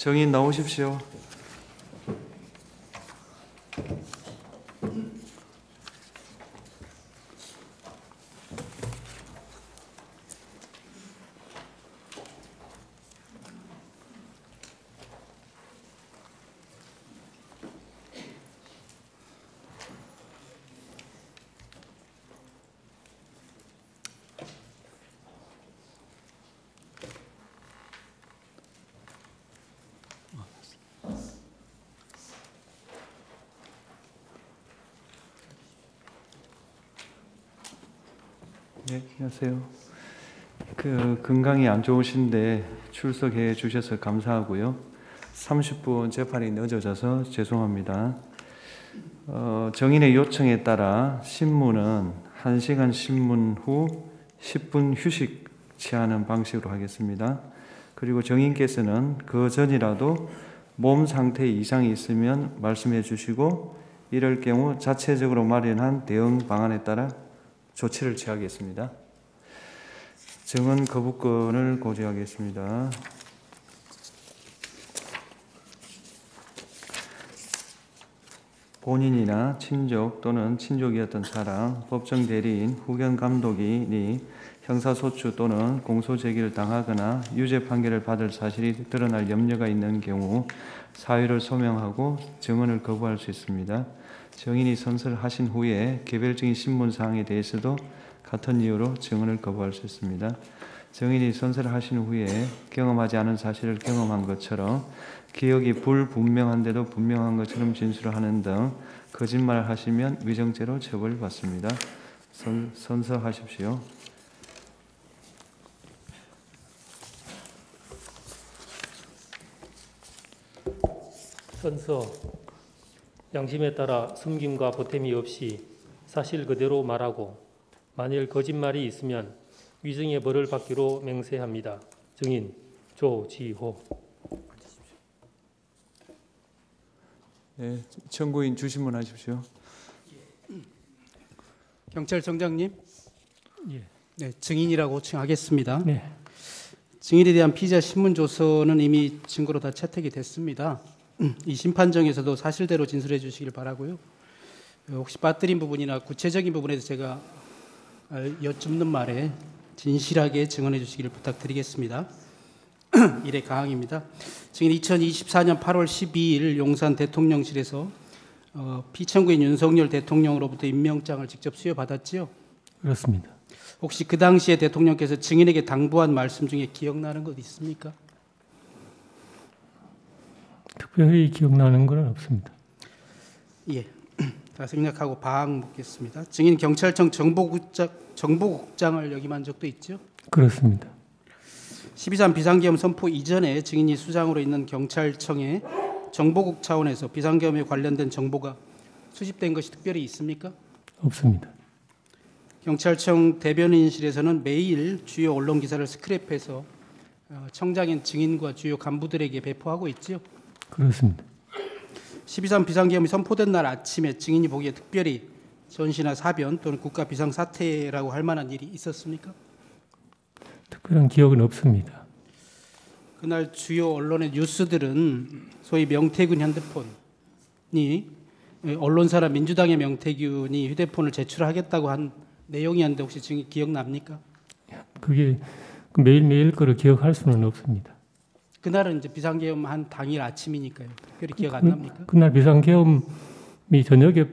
증인 나오십시오. 네, 안녕하세요. 건강이 안 좋으신데 출석해 주셔서 감사하고요. 30분 재판이 늦어져서 죄송합니다. 정인의 요청에 따라 신문은 1시간 신문 후 10분 휴식 취하는 방식으로 하겠습니다. 그리고 정인께서는 그 전이라도 몸 상태에 이상이 있으면 말씀해 주시고 이럴 경우 자체적으로 마련한 대응 방안에 따라 조치를 취하겠습니다. 증언 거부권을 고지하겠습니다. 본인이나 친족 또는 친족이었던 사람, 법정 대리인, 후견 감독인이 형사소추 또는 공소제기를 당하거나 유죄 판결을 받을 사실이 드러날 염려가 있는 경우 사유를 소명하고 증언을 거부할 수 있습니다. 증인이 선서하신 후에 개별적인 신문사항에 대해서도 같은 이유로 증언을 거부할 수 있습니다. 증인이 선서를 하신 후에 경험하지 않은 사실을 경험한 것처럼 기억이 불분명한데도 분명한 것처럼 진술을 하는 등 거짓말을 하시면 위정죄로 처벌받습니다. 선서하십시오. 선서. 양심에 따라 숨김과 보탬이 없이 사실 그대로 말하고 만일 거짓말이 있으면 위증의 벌을 받기로 맹세합니다. 증인 조지호. 네, 청구인 주신문 하십시오. 경찰청장님, 예. 네, 증인이라고 칭하겠습니다. 네. 증인에 대한 피의자 신문 조서는 이미 증거로 다 채택이 됐습니다. 이 심판정에서도 사실대로 진술해 주시길 바라고요. 혹시 빠뜨린 부분이나 구체적인 부분에 대해서 제가 여쭙는 말에 진실하게 증언해 주시기를 부탁드리겠습니다. 1회 가항입니다. 증인 2024년 8월 12일 용산 대통령실에서 피청구인 윤석열 대통령으로부터 임명장을 직접 수여받았지요? 그렇습니다. 혹시 그 당시에 대통령께서 증인에게 당부한 말씀 중에 기억나는 것 있습니까? 특별히 기억나는 건 없습니다. 예, 다 생략하고 바항 묻겠습니다. 증인 경찰청 정보국장을 역임한 적도 있죠? 그렇습니다. 12.3 비상계엄 선포 이전에 증인이 수장으로 있는 경찰청의 정보국 차원에서 비상계엄에 관련된 정보가 수집된 것이 특별히 있습니까? 없습니다. 경찰청 대변인실에서는 매일 주요 언론 기사를 스크랩해서 청장인 증인과 주요 간부들에게 배포하고 있죠? 그렇습니다. 12.3 비상계엄이 선포된 날 아침에 증인이 보기에 특별히 전시나 사변 또는 국가 비상사태라고 할 만한 일이 있었습니까? 특별한 기억은 없습니다. 그날 주요 언론의 뉴스들은 소위 명태균 핸드폰이 언론사라 민주당의 명태균이 휴대폰을 제출하겠다고 한 내용이었는데 혹시 증인 기억납니까? 그게 매일매일 거를 기억할 수는 없습니다. 그날은 이제 비상계엄 한 당일 아침이니까요. 특별히 기억 안 납니까? 그날 비상계엄이 저녁에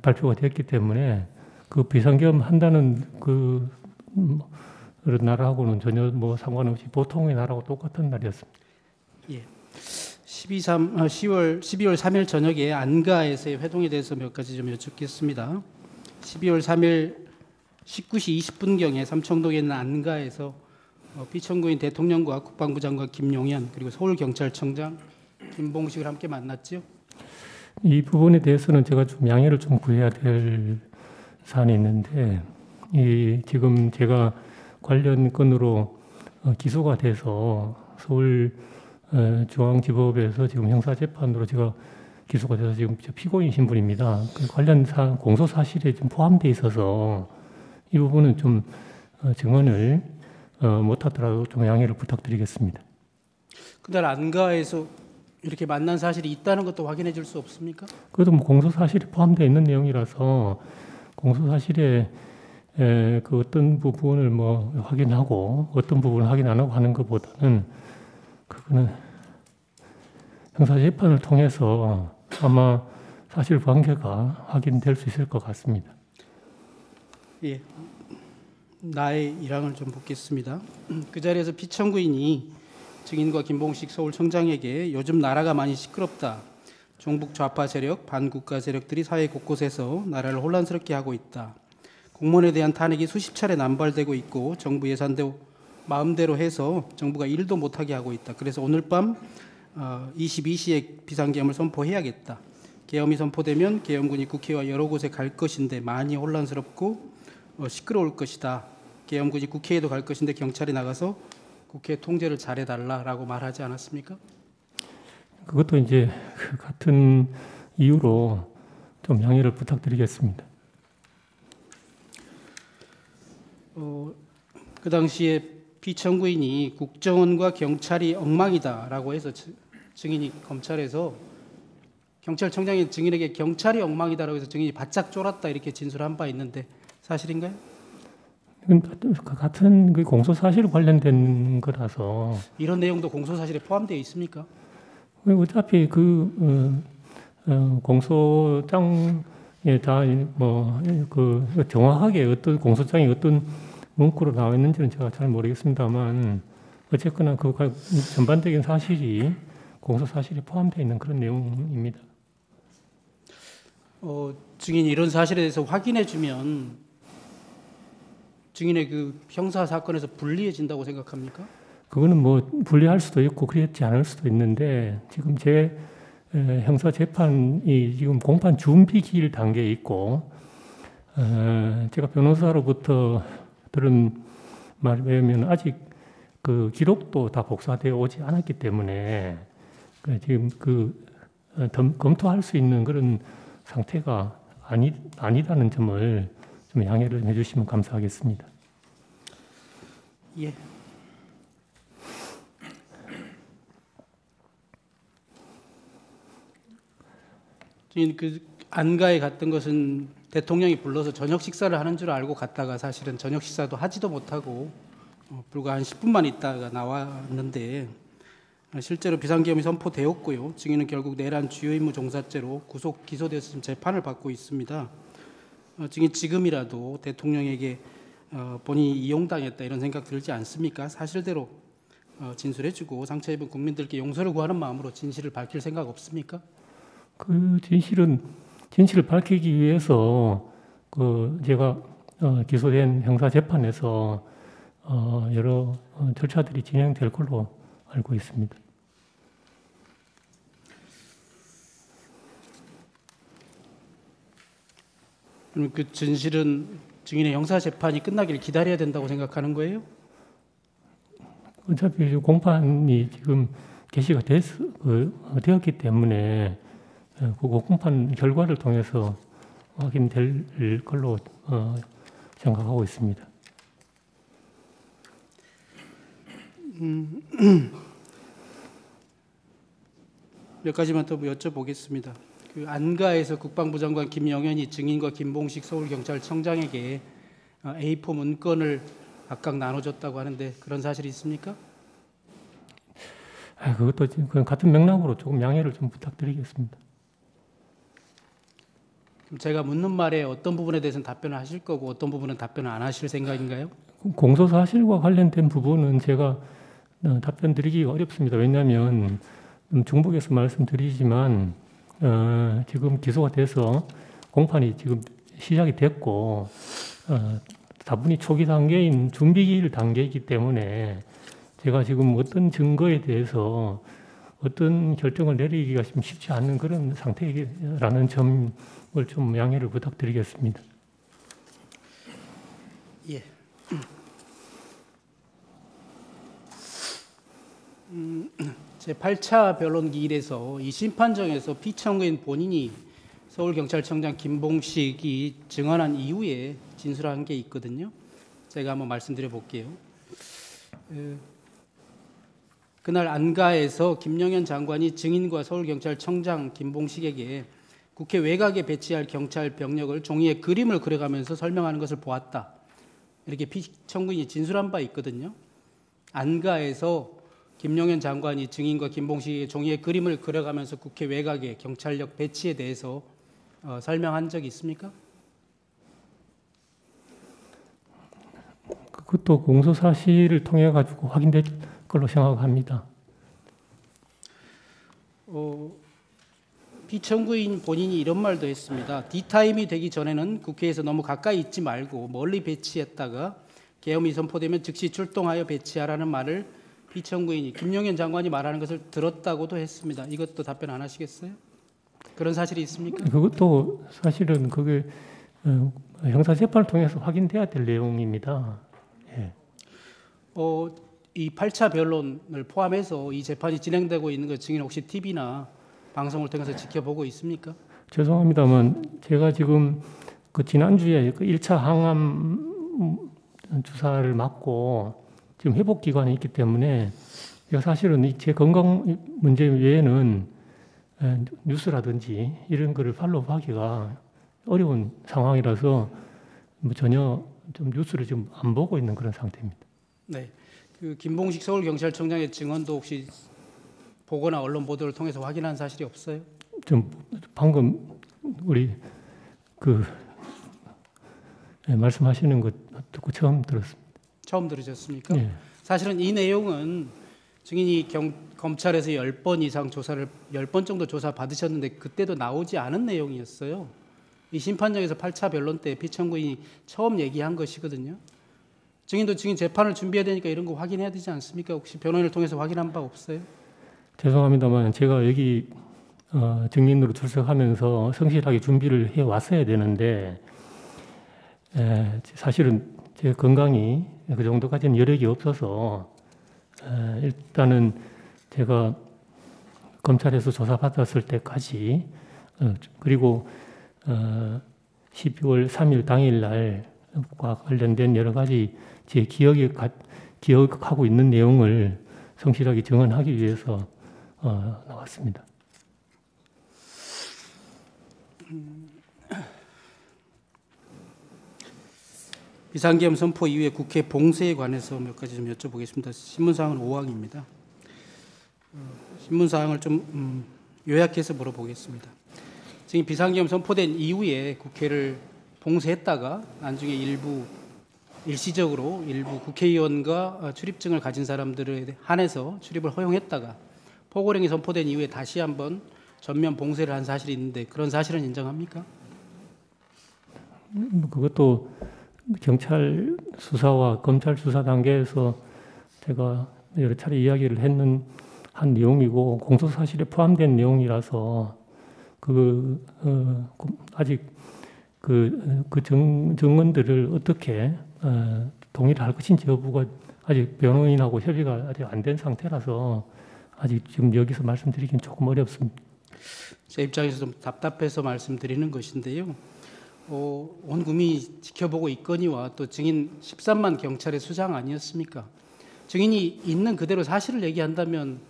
발표가 됐기 때문에 그 비상계엄 한다는 그 날하고는 전혀 상관없이 보통의 날하고 똑같은 날이었습니다. 예. 12월 3일 저녁에 안가에서의 회동에 대해서 몇 가지 좀 여쭙겠습니다. 12월 3일 19시 20분경에 삼청동에 있는 안가에서 피청구인 대통령과 국방부 장관 김용현 그리고 서울경찰청장 김봉식을 함께 만났죠? 이 부분에 대해서는 제가 좀 양해를 좀 구해야 될 사안이 있는데 지금 제가 관련 건으로 기소가 돼서 서울중앙지법에서 지금 형사재판으로 제가 기소가 돼서 지금 피고인 신분입니다. 그 관련 공소 사실에 좀 포함되어 있어서 이 부분은 좀 증언을 못하더라도 좀 양해를 부탁드리겠습니다. 그날 안가에서 이렇게 만난 사실이 있다는 것도 확인해 줄 수 없습니까? 그것도 뭐 공소 사실이 포함되어 있는 내용이라서 공소 사실에 그 어떤 부분을 뭐 확인하고 어떤 부분을 확인 안 하고 하는 것보다는 그거는 형사 재판을 통해서 아마 사실관계가 확인될 수 있을 것 같습니다. 예, 나의 일항을 좀 묻겠습니다. 그 자리에서 피청구인이 증인과 김봉식 서울청장에게 요즘 나라가 많이 시끄럽다. 종북 좌파 세력, 반국가 세력들이 사회 곳곳에서 나라를 혼란스럽게 하고 있다. 공무원에 대한 탄핵이 수십 차례 남발되고 있고 정부 예산대로 마음대로 해서 정부가 일도 못하게 하고 있다. 그래서 오늘 밤 22시에 비상계엄을 선포해야겠다. 계엄이 선포되면 계엄군이 국회와 여러 곳에 갈 것인데 많이 혼란스럽고 시끄러울 것이다. 계엄군이 국회에도 갈 것인데 경찰이 나가서 국회 통제를 잘해달라라고 말하지 않았습니까? 그것도 이제 그 같은 이유로 좀 양해를 부탁드리겠습니다. 그 당시에 피청구인이 국정원과 경찰이 엉망이다라고 해서 증인이 검찰에서 경찰청장이 증인에게 경찰이 엉망이다라고 해서 증인이 바짝 쫄았다 이렇게 진술한 바 있는데 사실인가요? 같은 그 공소 사실 관련된 거라서 이런 내용도 공소 사실에 포함되어 있습니까? 어차피 그 공소장에 다 뭐 그 정확하게 어떤 공소장이 어떤 문구로 나와 있는지는 제가 잘 모르겠습니다만 어쨌거나 그 전반적인 사실이 공소 사실에 포함되어 있는 그런 내용입니다. 증인이 이런 사실에 대해서 확인해 주면 증인의 그 형사 사건에서 불리해진다고 생각합니까? 그거는 뭐 분리할 수도 있고 그렇지 않을 수도 있는데 지금 제 형사 재판이 지금 공판 준비 기일 단계에 있고 제가 변호사로부터 들은 말에 의하면 아직 그 기록도 다 복사되어 오지 않았기 때문에 지금 검토할 수 있는 그런 상태가 아니다는 점을 좀 양해를 해주시면 감사하겠습니다. 예. 그 안가에 갔던 것은 대통령이 불러서 저녁 식사를 하는 줄 알고 갔다가 사실은 저녁 식사도 하지도 못하고 불과 한 10분만 있다가 나왔는데 실제로 비상계엄이 선포되었고요. 증인은 결국 내란 주요 임무 종사죄로 구속 기소돼서 지금 재판을 받고 있습니다. 증인 지금이라도 대통령에게 본인이 이용당했다 이런 생각 들지 않습니까? 사실대로 진술해주고 상처 입은 국민들께 용서를 구하는 마음으로 진실을 밝힐 생각 없습니까? 그 진실을 밝히기 위해서 그 제가 기소된 형사 재판에서 여러 절차들이 진행될 걸로 알고 있습니다. 그럼 그 진실은 증인의 형사 재판이 끝나기를 기다려야 된다고 생각하는 거예요? 어차피 공판이 지금 개시가 되었기 때문에 그 공판 결과를 통해서 확인될 걸로 생각하고 있습니다. 몇 가지만 더 여쭤보겠습니다. 그 안가에서 국방부 장관 김영현이 증인과 김봉식 서울경찰청장에게 A4 문건을 각각 나눠줬다고 하는데 그런 사실이 있습니까? 그것도 지금 같은 맥락으로 조금 양해를 좀 부탁드리겠습니다. 그럼 제가 묻는 말에 어떤 부분에 대해서는 답변을 하실 거고 어떤 부분은 답변을 안 하실 생각인가요? 공소 사실과 관련된 부분은 제가 답변 드리기가 어렵습니다. 왜냐하면 중복해서 말씀드리지만 지금 기소가 돼서 공판이 지금 시작이 됐고 다분히 초기 단계인 준비 단계이기 때문에 제가 지금 어떤 증거에 대해서 어떤 결정을 내리기가 좀 쉽지 않은 그런 상태라는 점을 좀 양해를 부탁드리겠습니다. 예. 제8차 변론 기일에서 이 심판정에서 피청구인 본인이 서울경찰청장 김봉식이 증언한 이후에 진술한 게 있거든요. 제가 한번 말씀드려 볼게요. 그날 안가에서 김영현 장관이 증인과 서울경찰청장 김봉식에게 국회 외곽에 배치할 경찰 병력을 종이에 그림을 그려가면서 설명하는 것을 보았다. 이렇게 피청구인이 진술한 바 있거든요. 안가에서 김영현 장관이 증인과 김봉식에게 종이에 그림을 그려가면서 국회 외곽에 경찰력 배치에 대해서 설명한 적이 있습니까? 그것도 공소 사실을 통해 가지고 확인될 걸로 생각합니다. 피청구인 본인이 이런 말도 했습니다. D타임이 되기 전에는 국회에서 너무 가까이 있지 말고 멀리 배치했다가 계엄이 선포되면 즉시 출동하여 배치하라는 말을 피청구인이 김용현 장관이 말하는 것을 들었다고도 했습니다. 이것도 답변 안 하시겠어요? 그런 사실이 있습니까? 그것도 사실은 그게 형사재판을 통해서 확인돼야 될 내용입니다. 예. 이 8차 변론을 포함해서 이 재판이 진행되고 있는 것 증인 혹시 TV나 방송을 통해서 지켜보고 있습니까? 죄송합니다만 제가 지금 그 지난주에 그 1차 항암 주사를 맞고 지금 회복 기간에 있기 때문에 제가 사실은 제 건강 문제 외에는 뉴스라든지 이런 거를 팔로우하기가 어려운 상황이라서 뭐 전혀 좀 뉴스를 지금 안 보고 있는 그런 상태입니다. 네, 그 김봉식 서울경찰청장의 증언도 혹시 보거나 언론 보도를 통해서 확인한 사실이 없어요? 좀 방금 우리 말씀하시는 것 듣고 처음 들었습니다. 처음 들으셨습니까? 예. 사실은 이 내용은 증인이 검찰에서 10번 이상 조사를 10번 정도 조사 받으셨는데 그때도 나오지 않은 내용이었어요. 이 심판정에서 8차 변론 때 피청구인이 처음 얘기한 것이거든요. 증인도 증인 재판을 준비해야 되니까 이런 거 확인해야 되지 않습니까? 혹시 변호인을 통해서 확인한 바 없어요? 죄송합니다만 제가 여기 증인으로 출석하면서 성실하게 준비를 해 왔어야 되는데 사실은 제 건강이 그 정도까지는 여력이 없어서 일단은 제가 검찰에서 조사받았을 때까지 그리고 12월 3일 당일날과 관련된 여러 가지 제 기억하고 있는 내용을 성실하게 증언하기 위해서 나왔습니다. 비상계엄 선포 이후에 국회 봉쇄에 관해서 몇 가지 좀 여쭤보겠습니다. 신문사항은 5항입니다. 신문사항을 좀 요약해서 물어보겠습니다. 지금 비상계엄 선포된 이후에 국회를 봉쇄했다가 나중에 일시적으로 일부 국회의원과 출입증을 가진 사람들에 한해서 출입을 허용했다가 포고령이 선포된 이후에 다시 한번 전면 봉쇄를 한 사실이 있는데 그런 사실은 인정합니까? 그것도 경찰 수사와 검찰 수사 단계에서 제가 여러 차례 이야기를 한 내용이고 공소 사실에 포함된 내용이라서 아직 그 증언들을 어떻게 동의를 할 것인지 여부가 아직 변호인하고 협의가 아직 안 된 상태라서 아직 지금 여기서 말씀드리긴 조금 어렵습니다. 제 입장에서 좀 답답해서 말씀드리는 것인데요. 온 국민이 지켜보고 있거니와 또 증인 13만 경찰의 수장 아니었습니까? 증인이 있는 그대로 사실을 얘기한다면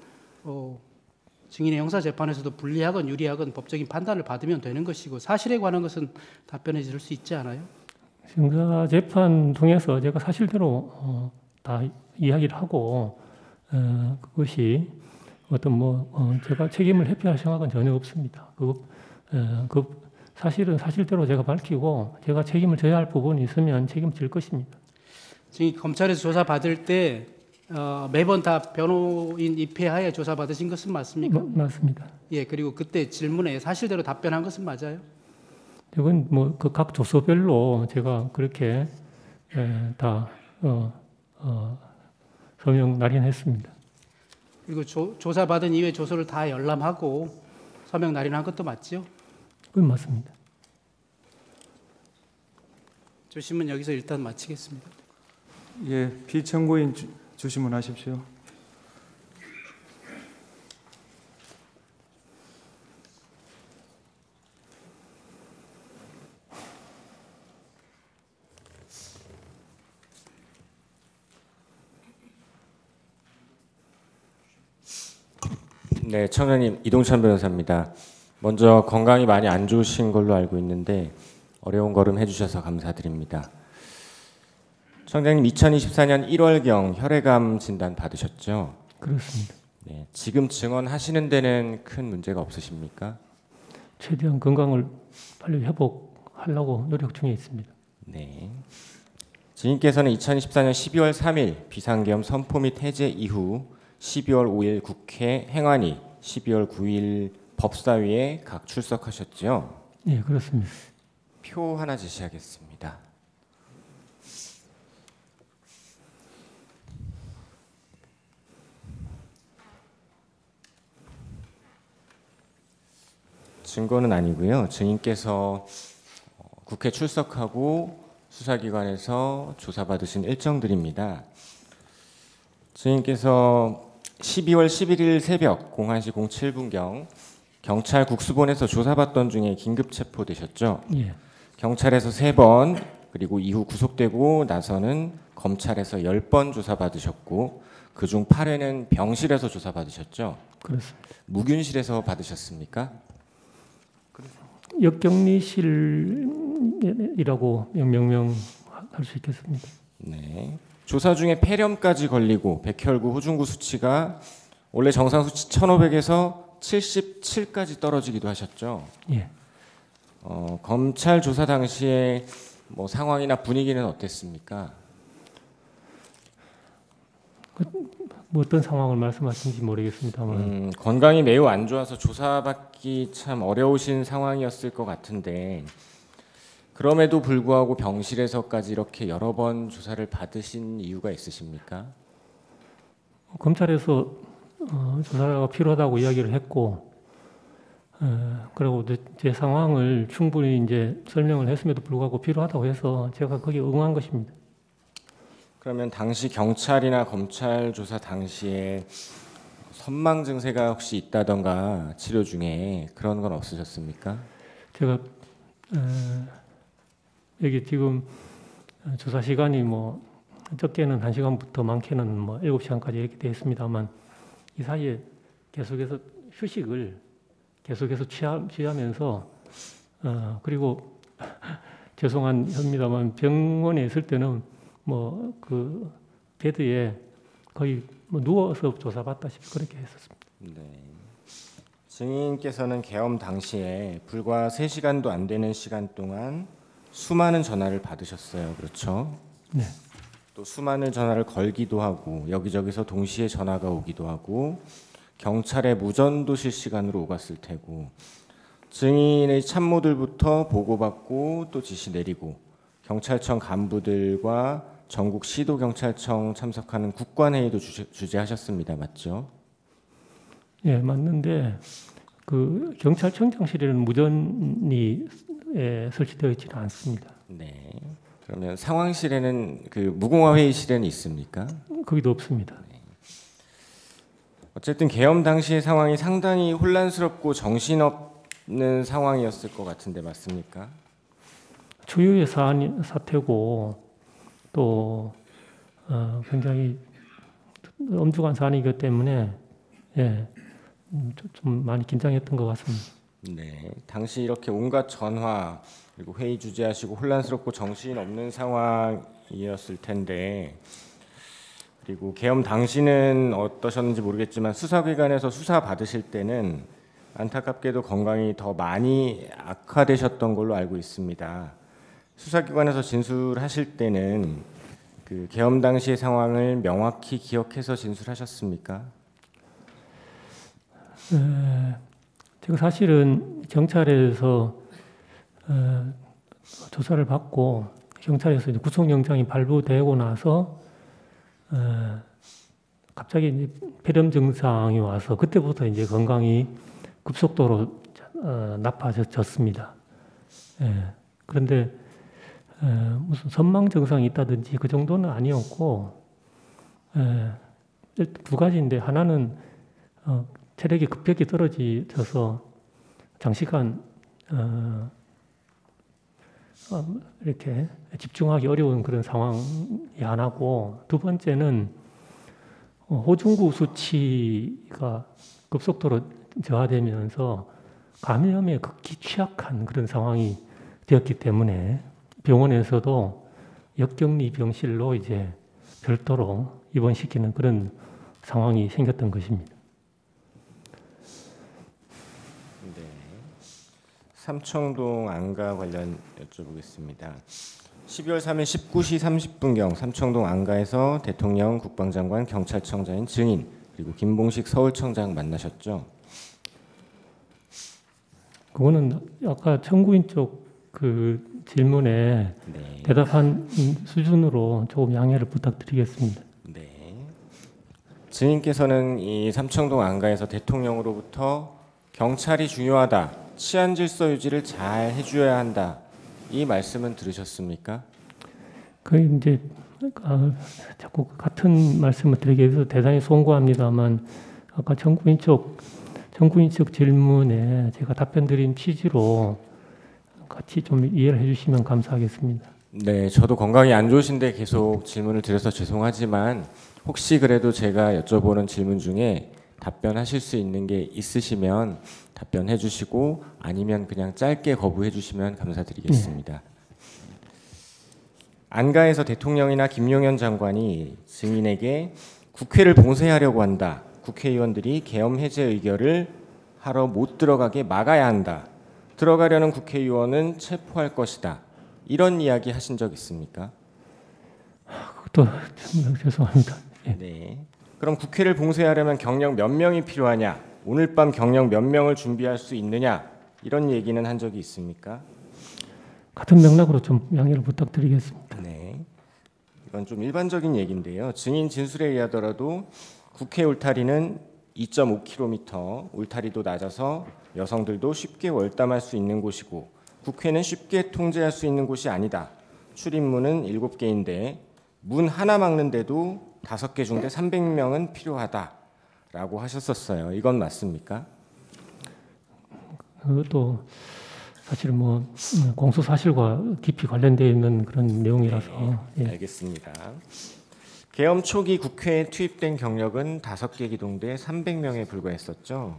증인의 형사재판에서도 불리하건 유리하건 법적인 판단을 받으면 되는 것이고 사실에 관한 것은 답변해 줄 수 있지 않아요? 형사재판 통해서 제가 사실대로 다 이야기를 하고 그것이 어떤 제가 책임을 회피할 생각은 전혀 없습니다. 사실은 사실대로 제가 밝히고 제가 책임을 져야 할 부분이 있으면 책임질 것입니다. 지금 검찰에서 조사 받을 때 매번 다 변호인 입회하에 조사 받으신 것은 맞습니까? 맞습니다. 예, 그리고 그때 질문에 사실대로 답변한 것은 맞아요? 이건 그 각 조서별로 제가 그렇게 다 서명 날인했습니다. 그리고 조사 받은 이후에 조서를 다 열람하고 서명 날인한 것도 맞죠? 그건 맞습니다. 주심은 여기서 일단 마치겠습니다. 예, 피청구인 주시문하십시오. 네, 청장님 이동찬 변호사입니다. 먼저 건강이 많이 안 좋으신 걸로 알고 있는데 어려운 걸음 해주셔서 감사드립니다. 청장님 2024년 1월경 혈액암 진단 받으셨죠? 그렇습니다. 네, 지금 증언하시는 데는 큰 문제가 없으십니까? 최대한 건강을 빨리 회복하려고 노력 중에 있습니다. 네. 증인께서는 2014년 12월 3일 비상계엄 선포 및 해제 이후 12월 5일 국회 행안위, 12월 9일 법사위에 각 출석하셨죠? 네, 그렇습니다. 표 하나 제시하겠습니다. 증거는 아니고요. 증인께서 국회 출석하고 수사기관에서 조사받으신 일정들입니다. 증인께서 12월 11일 새벽 01시 07분경 경찰 국수본에서 조사받던 중에 긴급 체포되셨죠? 예, 경찰에서 3번 그리고 이후 구속되고 나서는 검찰에서 10번 조사받으셨고 그중 8회는 병실에서 조사받으셨죠? 그렇습니다. 무균실에서 받으셨습니까? 역격리실이라고 명명할 수 있겠습니다. 네. 조사 중에 폐렴까지 걸리고 백혈구, 호중구 수치가 원래 정상 수치 1500에서 77까지 떨어지기도 하셨죠. 예, 검찰 조사 당시에 뭐 상황이나 분위기는 어땠습니까? 뭐 어떤 상황을 말씀하시는지 모르겠습니다만 건강이 매우 안 좋아서 조사받기 참 어려우신 상황이었을 것 같은데 그럼에도 불구하고 병실에서까지 이렇게 여러 번 조사를 받으신 이유가 있으십니까? 검찰에서 조사가 필요하다고 이야기를 했고, 그리고 제 상황을 충분히 이제 설명을 했음에도 불구하고 필요하다고 해서 제가 거기에 응한 것입니다. 그러면 당시 경찰이나 검찰 조사 당시에 선망 증세가 혹시 있다던가 치료 중에 그런 건 없으셨습니까? 제가 여기 지금 조사 시간이 뭐 적게는 1시간부터 많게는 뭐 7시간까지 이렇게 되어 있습니다만 이 사이에 계속해서 휴식을 계속해서 취하면서 그리고 죄송한 협니다만 병원에 있을 때는 뭐 그 베드에 거의 뭐 누워서 조사받다시피 그렇게 했었습니다. 네. 증인께서는 계엄 당시에 불과 3시간도 안 되는 시간 동안 수많은 전화를 받으셨어요. 그렇죠? 네. 또 수많은 전화를 걸기도 하고 여기저기서 동시에 전화가 오기도 하고 경찰에 무전도 실시간으로 오갔을 테고 증인의 참모들부터 보고받고 또 지시 내리고 경찰청 간부들과 전국 시도경찰청 참석하는 국관회의도 주재하셨습니다. 맞죠? 예, 맞는데 그 경찰청장실에는 무전이 설치되어 있지는 않습니다. 네. 그러면 상황실에는 그 무공화 회의실에는 있습니까? 거기도 없습니다. 어쨌든 계엄 당시의 상황이 상당히 혼란스럽고 정신없는 상황이었을 것 같은데 맞습니까? 초유의 사태고 또 굉장히 엄중한 사안이기 때문에 예, 좀 많이 긴장했던 것 같습니다. 네, 당시 이렇게 온갖 전화 그리고 회의 주재하시고 혼란스럽고 정신없는 상황이었을 텐데 그리고 계엄 당시는 어떠셨는지 모르겠지만 수사기관에서 수사 받으실 때는 안타깝게도 건강이 더 많이 악화되셨던 걸로 알고 있습니다. 수사기관에서 진술하실 때는 그 계엄 당시의 상황을 명확히 기억해서 진술하셨습니까? 제가 사실은 경찰에서 조사를 받고 경찰에서 이제 구속영장이 발부되고 나서 갑자기 이제 폐렴 증상이 와서 그때부터 이제 건강이 급속도로 나빠졌습니다. 그런데 무슨 선망 증상이 있다든지 그 정도는 아니었고 두 가지인데 하나는 체력이 급격히 떨어져서 장시간 이렇게 집중하기 어려운 그런 상황이 하나고 두 번째는 호중구 수치가 급속도로 저하되면서 감염에 극히 취약한 그런 상황이 되었기 때문에 병원에서도 역격리 병실로 이제 별도로 입원시키는 그런 상황이 생겼던 것입니다. 네. 삼청동 안가 관련 여쭤보겠습니다. 12월 3일 19시 30분경 삼청동 안가에서 대통령, 국방장관, 경찰청장인 증인 그리고 김봉식 서울청장 만나셨죠? 그거는 아까 청구인 쪽 그 질문에 네. 대답한 수준으로 조금 양해를 부탁드리겠습니다. 네. 증인께서는 이 삼청동 안가에서 대통령으로부터 경찰이 중요하다, 치안 질서 유지를 잘 해줘야 한다 이 말씀은 들으셨습니까? 그 이제 자꾸 같은 말씀을 드리기 위해서 대단히 송구합니다만 아까 청구인 쪽 질문에 제가 답변 드린 취지로 같이 좀 이해를 해주시면 감사하겠습니다. 네, 저도 건강이 안 좋으신데 계속 질문을 드려서 죄송하지만 혹시 그래도 제가 여쭤보는 질문 중에 답변하실 수 있는 게 있으시면 답변해 주시고 아니면 그냥 짧게 거부해 주시면 감사드리겠습니다. 안가에서 대통령이나 김용현 장관이 증인에게 국회를 봉쇄하려고 한다. 국회의원들이 계엄 해제 의결을 하러 못 들어가게 막아야 한다. 들어가려는 국회의원은 체포할 것이다. 이런 이야기 하신 적 있습니까? 그것도 죄송합니다. 예. 네. 그럼 국회를 봉쇄하려면 경력 몇 명이 필요하냐? 오늘 밤 경력 몇 명을 준비할 수 있느냐? 이런 얘기는 한 적이 있습니까? 같은 맥락으로 좀 양해를 부탁드리겠습니다. 네. 이건 좀 일반적인 얘기인데요. 증인 진술에 의하더라도 국회 울타리는 2.5km, 울타리도 낮아서 여성들도 쉽게 월담할 수 있는 곳이고 국회는 쉽게 통제할 수 있는 곳이 아니다. 출입문은 7개인데 문 하나 막는데도 5개 중대 300명은 필요하다라고 하셨었어요. 이건 맞습니까? 그것도 사실 뭐 공소 사실과 깊이 관련되어 있는 그런 내용이라서 예. 알겠습니다. 계엄 초기 국회에 투입된 경력은 5개 기동대 300명에 불과했었죠.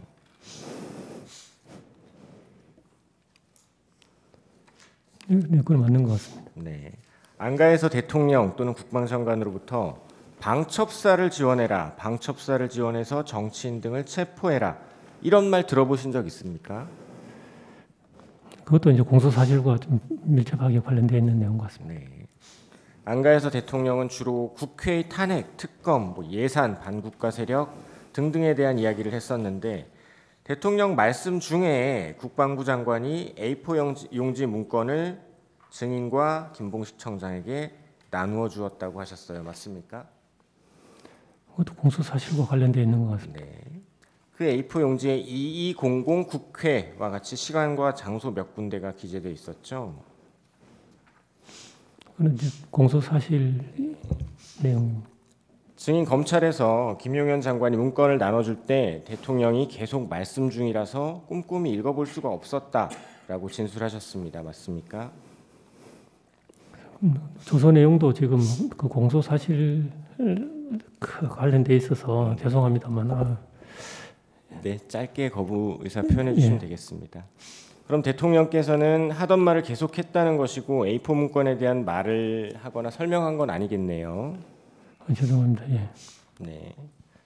네, 그건 맞는 것 같습니다. 네. 안가에서 대통령 또는 국방장관으로부터 방첩사를 지원해라, 방첩사를 지원해서 정치인 등을 체포해라 이런 말 들어보신 적 있습니까? 그것도 이제 공소 사실과 좀 밀접하게 관련되어 있는 내용 같습니다. 네. 안가에서 대통령은 주로 국회의 탄핵, 특검, 예산, 반국가 세력 등등에 대한 이야기를 했었는데 대통령 말씀 중에 국방부 장관이 A4 용지 문건을 증인과 김봉식 청장에게 나누어 주었다고 하셨어요. 맞습니까? 그것도 공소 사실과 관련되어 있는 것 같습니다. 네. 그 A4 용지에 2200 국회와 같이 시간과 장소 몇 군데가 기재되어 있었죠. 그건 이제 공소 사실 내용. 증인 검찰에서 김용현 장관이 문건을 나눠줄 때 대통령이 계속 말씀 중이라서 꼼꼼히 읽어볼 수가 없었다라고 진술하셨습니다. 맞습니까? 조서 내용도 지금 그 공소 사실 관련돼 있어서 죄송합니다만 네, 짧게 거부 의사 표현해 주시면 되겠습니다. 그럼 대통령께서는 하던 말을 계속했다는 것이고 A4 문건에 대한 말을 하거나 설명한 건 아니겠네요. 죄송합니다. 예. 네.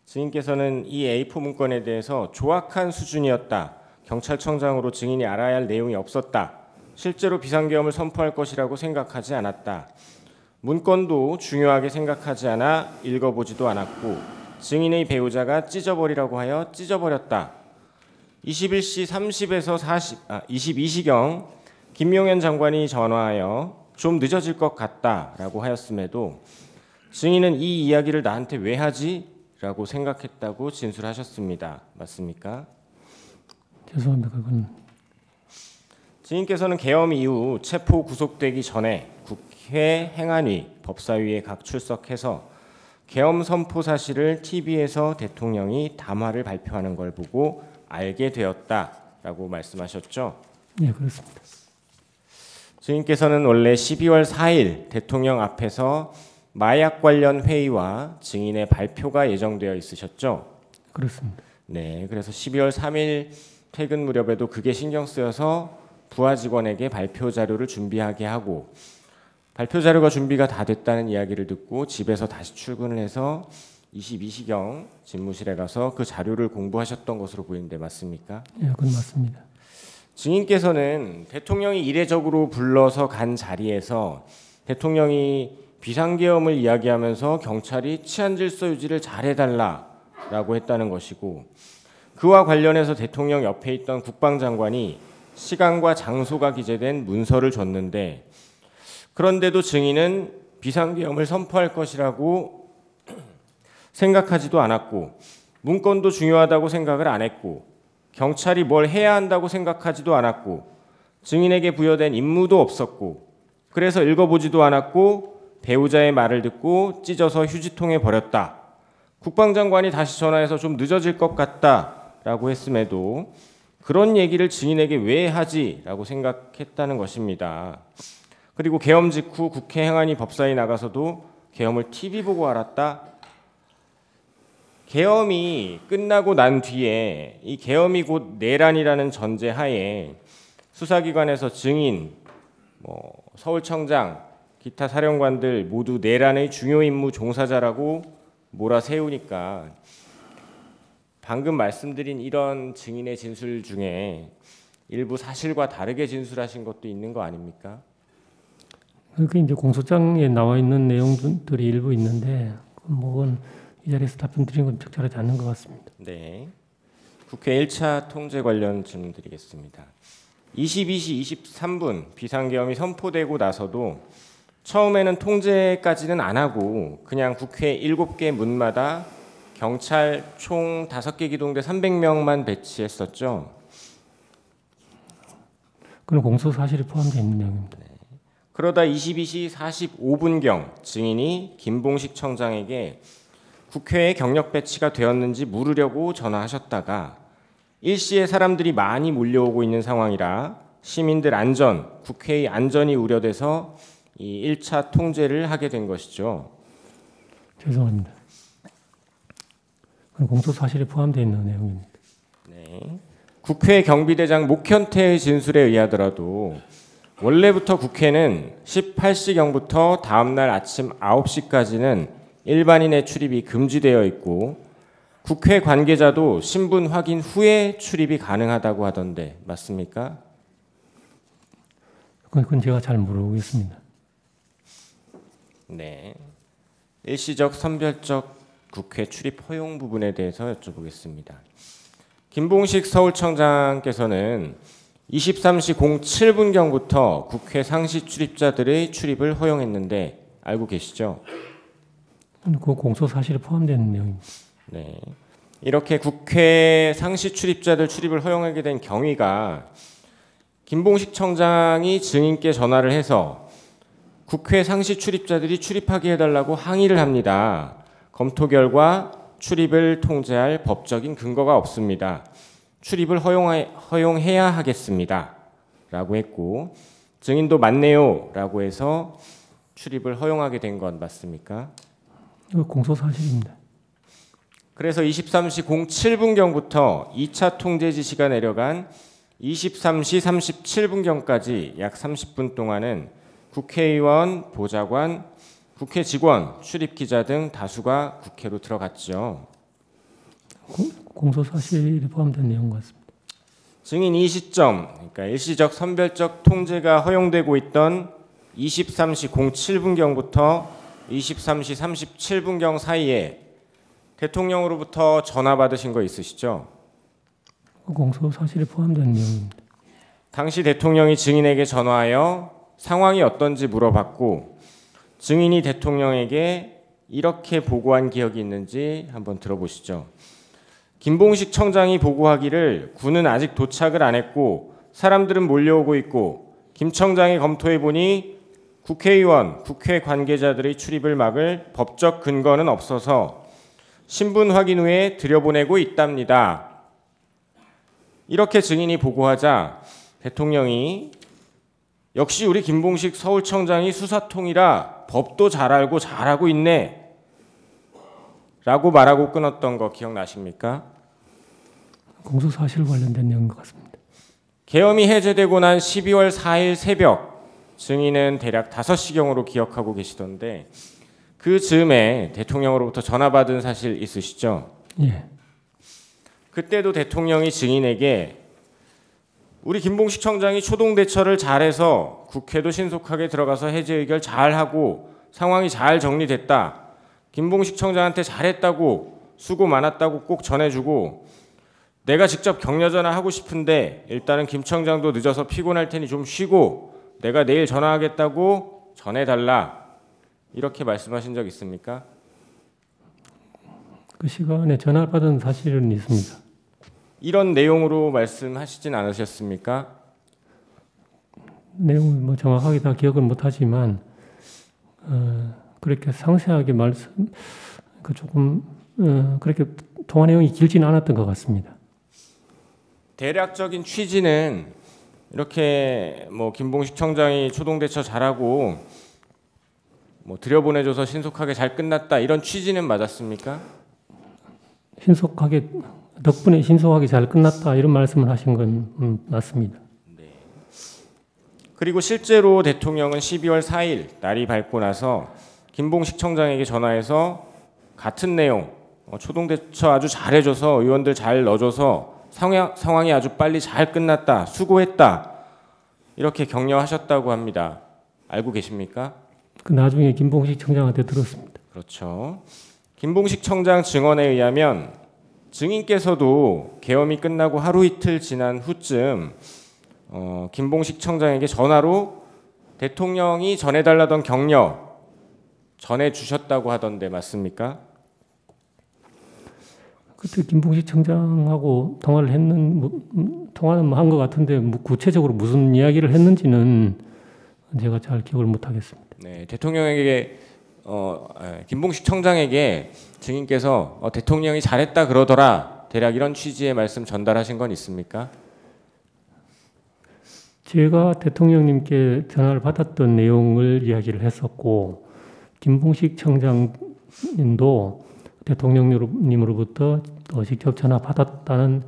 증인께서는 이 A4 문건에 대해서 조악한 수준이었다. 경찰청장으로 증인이 알아야 할 내용이 없었다. 실제로 비상계엄을 선포할 것이라고 생각하지 않았다. 문건도 중요하게 생각하지 않아 읽어보지도 않았고 증인의 배우자가 찢어버리라고 하여 찢어버렸다. 21시 30에서 22시경 김용현 장관이 전화하여 좀 늦어질 것 같다라고 하였음에도 증인은 이 이야기를 나한테 왜 하지? 라고 생각했다고 진술하셨습니다. 맞습니까? 죄송합니다. 그건 증인께서는 계엄 이후 체포 구속되기 전에 국회 행안위, 법사위에 각 출석해서 계엄 선포 사실을 TV에서 대통령이 담화를 발표하는 걸 보고 알게 되었다라고 말씀하셨죠? 네, 그렇습니다. 증인께서는 원래 12월 4일 대통령 앞에서 마약 관련 회의와 증인의 발표가 예정되어 있으셨죠? 그렇습니다. 네, 그래서 12월 3일 퇴근 무렵에도 그게 신경 쓰여서 부하 직원에게 발표 자료를 준비하게 하고 발표 자료가 준비가 다 됐다는 이야기를 듣고 집에서 다시 출근을 해서 22시경 집무실에 가서 그 자료를 공부하셨던 것으로 보이는데 맞습니까? 예, 그건 맞습니다. 증인께서는 대통령이 이례적으로 불러서 간 자리에서 대통령이 비상계엄을 이야기하면서 경찰이 치안질서 유지를 잘해달라라고 했다는 것이고 그와 관련해서 대통령 옆에 있던 국방장관이 시간과 장소가 기재된 문서를 줬는데 그런데도 증인은 비상계엄을 선포할 것이라고 생각하지도 않았고 문건도 중요하다고 생각을 안 했고 경찰이 뭘 해야 한다고 생각하지도 않았고 증인에게 부여된 임무도 없었고 그래서 읽어보지도 않았고 배우자의 말을 듣고 찢어서 휴지통에 버렸다. 국방장관이 다시 전화해서 좀 늦어질 것 같다라고 했음에도 그런 얘기를 증인에게 왜 하지라고 생각했다는 것입니다. 그리고 계엄 직후 국회 행안위 법사위 나가서도 계엄을 TV 보고 알았다. 계엄이 끝나고 난 뒤에 이 계엄이 곧 내란이라는 전제 하에 수사기관에서 증인, 서울청장, 기타 사령관들 모두 내란의 중요 임무 종사자라고 몰아세우니까 방금 말씀드린 이런 증인의 진술 중에 일부 사실과 다르게 진술하신 것도 있는 거 아닙니까? 그게 이제 공소장에 나와 있는 내용들이 일부 있는데 그건 이 자리에서 답변 드리는 건 적절하지 않는 것 같습니다. 네, 국회 1차 통제 관련 질문 드리겠습니다. 22시 23분 비상계엄이 선포되고 나서도 처음에는 통제까지는 안 하고 그냥 국회 7개 문마다 경찰 총 5개 기동대 300명만 배치했었죠. 그건 공소 사실이 포함되어 있는 내용입니다. 그러다 22시 45분경 증인이 김봉식 청장에게 국회에 경력 배치가 되었는지 물으려고 전화하셨다가 일시에 사람들이 많이 몰려오고 있는 상황이라 시민들 안전, 국회의 안전이 우려돼서 이 1차 통제를 하게 된 것이죠. 죄송합니다. 그건 공소 사실이 포함되어 있는 내용입니다. 네. 국회 경비대장 목현태의 진술에 의하더라도 원래부터 국회는 18시경부터 다음날 아침 9시까지는 일반인의 출입이 금지되어 있고 국회 관계자도 신분 확인 후에 출입이 가능하다고 하던데 맞습니까? 그건 제가 잘 모르겠습니다. 네. 일시적 선별적 국회 출입 허용 부분에 대해서 여쭤보겠습니다. 김봉식 서울청장께서는 23시 07분경부터 국회 상시 출입자들의 출입을 허용했는데 알고 계시죠? 그 공소 사실이 포함되는 내용입니다. 네. 이렇게 국회 상시 출입자들 출입을 허용하게 된 경위가 김봉식 청장이 증인께 전화를 해서 국회 상시 출입자들이 출입하게 해달라고 항의를 합니다. 검토 결과 출입을 통제할 법적인 근거가 없습니다. 출입을 허용해야 하겠습니다. 라고 했고 증인도 맞네요. 라고 해서 출입을 허용하게 된 건 맞습니까? 이거 공소 사실입니다. 그래서 23시 07분경부터 2차 통제 지시가 내려간 23시 37분경까지 약 30분 동안은 국회의원, 보좌관, 국회 직원, 출입 기자 등 다수가 국회로 들어갔죠. 공소 사실이 포함된 내용 같습니다. 증인 이 시점, 그러니까 일시적 선별적 통제가 허용되고 있던 23시 07분경부터 23시 37분경 사이에 대통령으로부터 전화 받으신 거 있으시죠? 공소 사실이 포함된 내용입니다. 당시 대통령이 증인에게 전화하여 상황이 어떤지 물어봤고 증인이 대통령에게 이렇게 보고한 기억이 있는지 한번 들어보시죠. 김봉식 청장이 보고하기를 군은 아직 도착을 안 했고 사람들은 몰려오고 있고 김 청장이 검토해보니 국회의원, 국회 관계자들의 출입을 막을 법적 근거는 없어서 신분 확인 후에 들여보내고 있답니다. 이렇게 증인이 보고하자 대통령이 역시 우리 김봉식 서울청장이 수사통이라 법도 잘 알고 잘하고 있네 라고 말하고 끊었던 거 기억나십니까? 공소사실 관련된 내용인 것 같습니다. 계엄이 해제되고 난 12월 4일 새벽, 증인은 대략 5시경으로 기억하고 계시던데 그 즈음에 대통령으로부터 전화받은 사실 있으시죠? 예. 그때도 대통령이 증인에게 우리 김봉식 청장이 초동대처를 잘해서 국회도 신속하게 들어가서 해제 의결 잘하고 상황이 잘 정리됐다. 김봉식 청장한테 잘했다고 수고 많았다고 꼭 전해주고 내가 직접 격려 전화하고 싶은데 일단은 김 청장도 늦어서 피곤할 테니 좀 쉬고 내가 내일 전화하겠다고 전해달라. 이렇게 말씀하신 적 있습니까? 그 시간에 전화를 받은 사실은 있습니다. 이런 내용으로 말씀하시진 않으셨습니까? 내용을 뭐 정확하게 다 기억은 못하지만 그렇게 상세하게 조금 그렇게 통화 내용이 길지는 않았던 것 같습니다. 대략적인 취지는 이렇게 뭐 김봉식 청장이 초동대처 잘하고 뭐 들여보내줘서 신속하게 잘 끝났다 이런 취지는 맞았습니까? 덕분에 신속하게 잘 끝났다 이런 말씀을 하신 건 맞습니다. 네. 그리고 실제로 대통령은 12월 4일 날이 밝고 나서 김봉식 청장에게 전화해서 같은 내용 초동대처 아주 잘해줘서 의원들 잘 넣어줘서 상황이 아주 빨리 잘 끝났다 수고했다 이렇게 격려하셨다고 합니다. 알고 계십니까? 그 나중에 김봉식 청장한테 들었습니다. 그렇죠. 김봉식 청장 증언에 의하면 증인께서도 계엄이 끝나고 하루 이틀 지난 후쯤 김봉식 청장에게 전화로 대통령이 전해달라던 격려 전해주셨다고 하던데 맞습니까? 그때 김봉식 청장하고 통화는 한 것 같은데 구체적으로 무슨 이야기를 했는지는 제가 잘 기억을 못하겠습니다. 네, 대통령에게 김봉식 청장에게 증인께서 대통령이 잘했다 그러더라 대략 이런 취지의 말씀 전달하신 건 있습니까? 제가 대통령님께 전화를 받았던 내용을 이야기를 했었고 김봉식 청장님도 대통령님으로부터 직접 전화 받았다는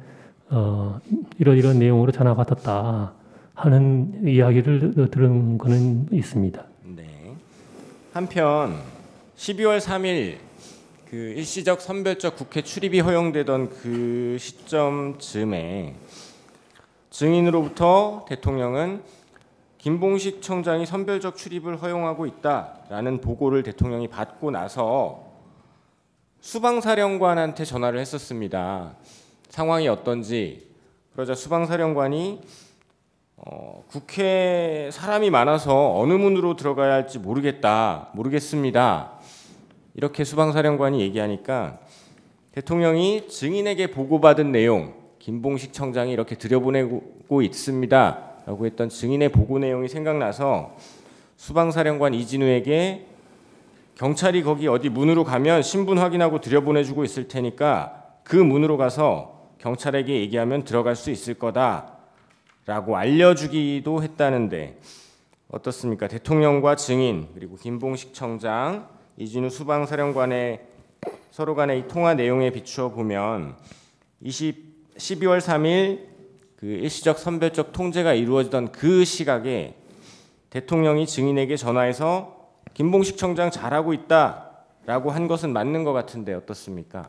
이런 내용으로 전화 받았다 하는 이야기를 들은 거는 있습니다. 네. 한편 12월 3일 그 일시적 선별적 국회 출입이 허용되던 그 시점쯤에 증인으로부터 대통령은 김봉식 청장이 선별적 출입을 허용하고 있다라는 보고를 대통령이 받고 나서 수방사령관한테 전화를 했었습니다. 상황이 어떤지. 그러자 수방사령관이 국회 사람이 많아서 어느 문으로 들어가야 할지 모르겠습니다. 이렇게 수방사령관이 얘기하니까 대통령이 증인에게 보고받은 내용, 김봉식 청장이 이렇게 들여보내고 있습니다 라고 했던 증인의 보고 내용이 생각나서 수방사령관 이진우에게 경찰이 거기 어디 문으로 가면 신분 확인하고 들여보내주고 있을 테니까 그 문으로 가서 경찰에게 얘기하면 들어갈 수 있을 거다라고 알려주기도 했다는데 어떻습니까? 대통령과 증인 그리고 김봉식 청장, 이진우 수방사령관의 서로 간의 이 통화 내용에 비추어 보면 12월 3일 그 일시적 선별적 통제가 이루어지던 그 시각에 대통령이 증인에게 전화해서 김봉식 청장 잘하고 있다라고 한 것은 맞는 것 같은데 어떻습니까?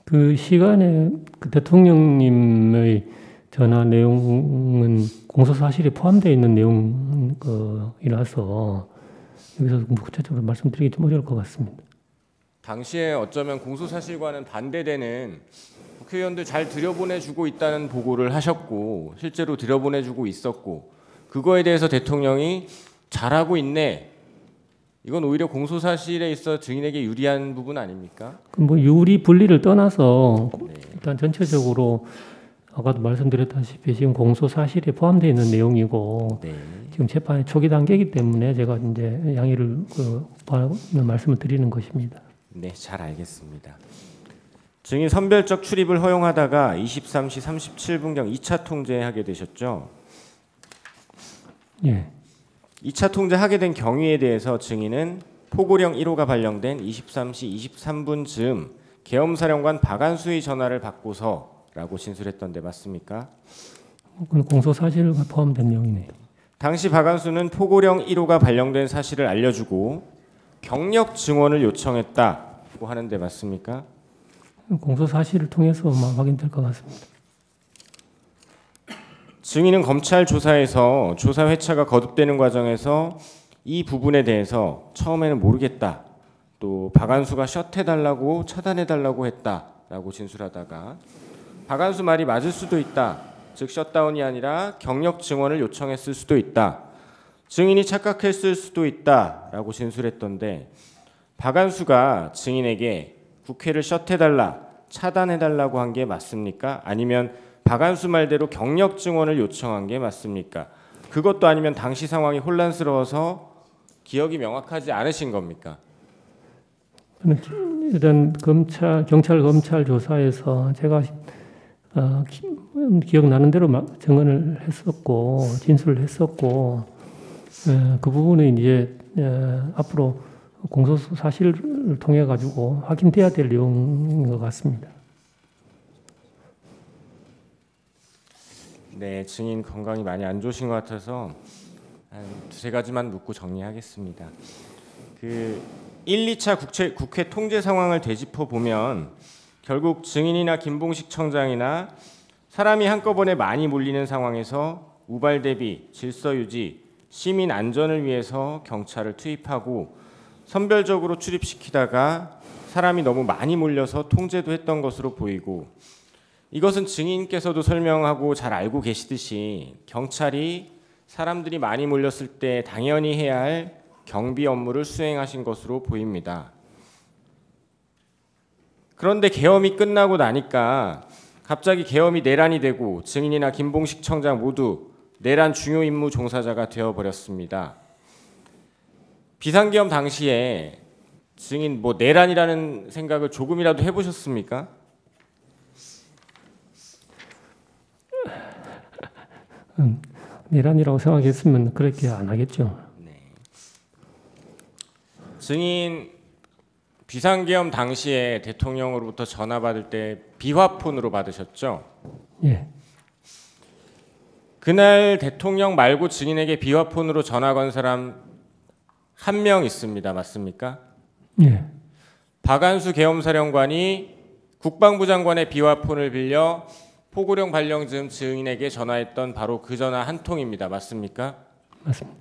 그 시간에 그 대통령님의 전화 내용은 공소사실에 포함되어 있는 내용이라서 여기서 구체적으로 말씀드리기 좀 어려울 것 같습니다. 당시에 어쩌면 공소사실과는 반대되는 국회의원들 잘 들여보내주고 있다는 보고를 하셨고 실제로 들여보내주고 있었고 그거에 대해서 대통령이 잘하고 있네. 이건 오히려 공소사실에 있어 증인에게 유리한 부분 아닙니까? 뭐 유리 분리를 떠나서 일단 전체적으로 아까도 말씀드렸다시피 지금 공소사실에 포함되어 있는 내용이고 지금 재판의 초기 단계이기 때문에 제가 이제 양해를 말씀을 드리는 것입니다. 네, 잘 알겠습니다. 증인 선별적 출입을 허용하다가 23시 37분경 2차 통제하게 되셨죠. 예. 2차 통제하게 된 경위에 대해서 증인은 포고령 1호가 발령된 23시 23분 즈음 계엄사령관 박안수의 전화를 받고서라고 진술했던데 맞습니까? 그건 공소 사실과 포함된 내용이네요. 당시 박안수는 포고령 1호가 발령된 사실을 알려주고 경력 증언을 요청했다고 하는데 맞습니까? 공소 사실을 통해서 확인될 것 같습니다. 증인은 검찰 조사에서 조사 회차가 거듭되는 과정에서 이 부분에 대해서 처음에는 모르겠다, 또 박안수가 셧해달라고 차단해달라고 했다라고 진술하다가 박안수 말이 맞을 수도 있다, 즉 셧다운이 아니라 경력 증언을 요청했을 수도 있다, 증인이 착각했을 수도 있다라고 진술했던데 박안수가 증인에게 국회를 셧해달라, 차단해달라고 한 게 맞습니까? 아니면 박안수 말대로 경력 증언을 요청한 게 맞습니까? 그것도 아니면 당시 상황이 혼란스러워서 기억이 명확하지 않으신 겁니까? 이런 경찰 검찰 조사에서 제가 기억나는 대로 증언을 했었고 진술을 했었고 그 부분은 이제 앞으로 공소 사실을 통해 가지고 확인돼야 될 내용인 것 같습니다. 네, 증인 건강이 많이 안 좋으신 것 같아서 한 두세 가지만 묻고 정리하겠습니다. 1, 2차 국회 통제 상황을 되짚어 보면 결국 증인이나 김봉식 청장이나 사람이 한꺼번에 많이 몰리는 상황에서 우발 대비, 질서 유지, 시민 안전을 위해서 경찰을 투입하고 선별적으로 출입시키다가 사람이 너무 많이 몰려서 통제도 했던 것으로 보이고, 이것은 증인께서도 설명하고 잘 알고 계시듯이 경찰이 사람들이 많이 몰렸을 때 당연히 해야 할 경비 업무를 수행하신 것으로 보입니다. 그런데 계엄이 끝나고 나니까 갑자기 계엄이 내란이 되고 증인이나 김봉식 청장 모두 내란 중요 임무 종사자가 되어버렸습니다. 비상계엄 당시에 증인 내란이라는 생각을 조금이라도 해보셨습니까? 내란이라고 생각했으면 그렇게 안 하겠죠. 네. 증인 비상계엄 당시에 대통령으로부터 전화 받을 때 비화폰으로 받으셨죠? 예. 그날 대통령 말고 증인에게 비화폰으로 전화 건 사람 한 명 있습니다. 맞습니까? 예. 박안수 계엄사령관이 국방부 장관의 비화폰을 빌려 포고령 발령 즈음 증인에게 전화했던 바로 그 전화 한 통입니다. 맞습니까? 맞습니다.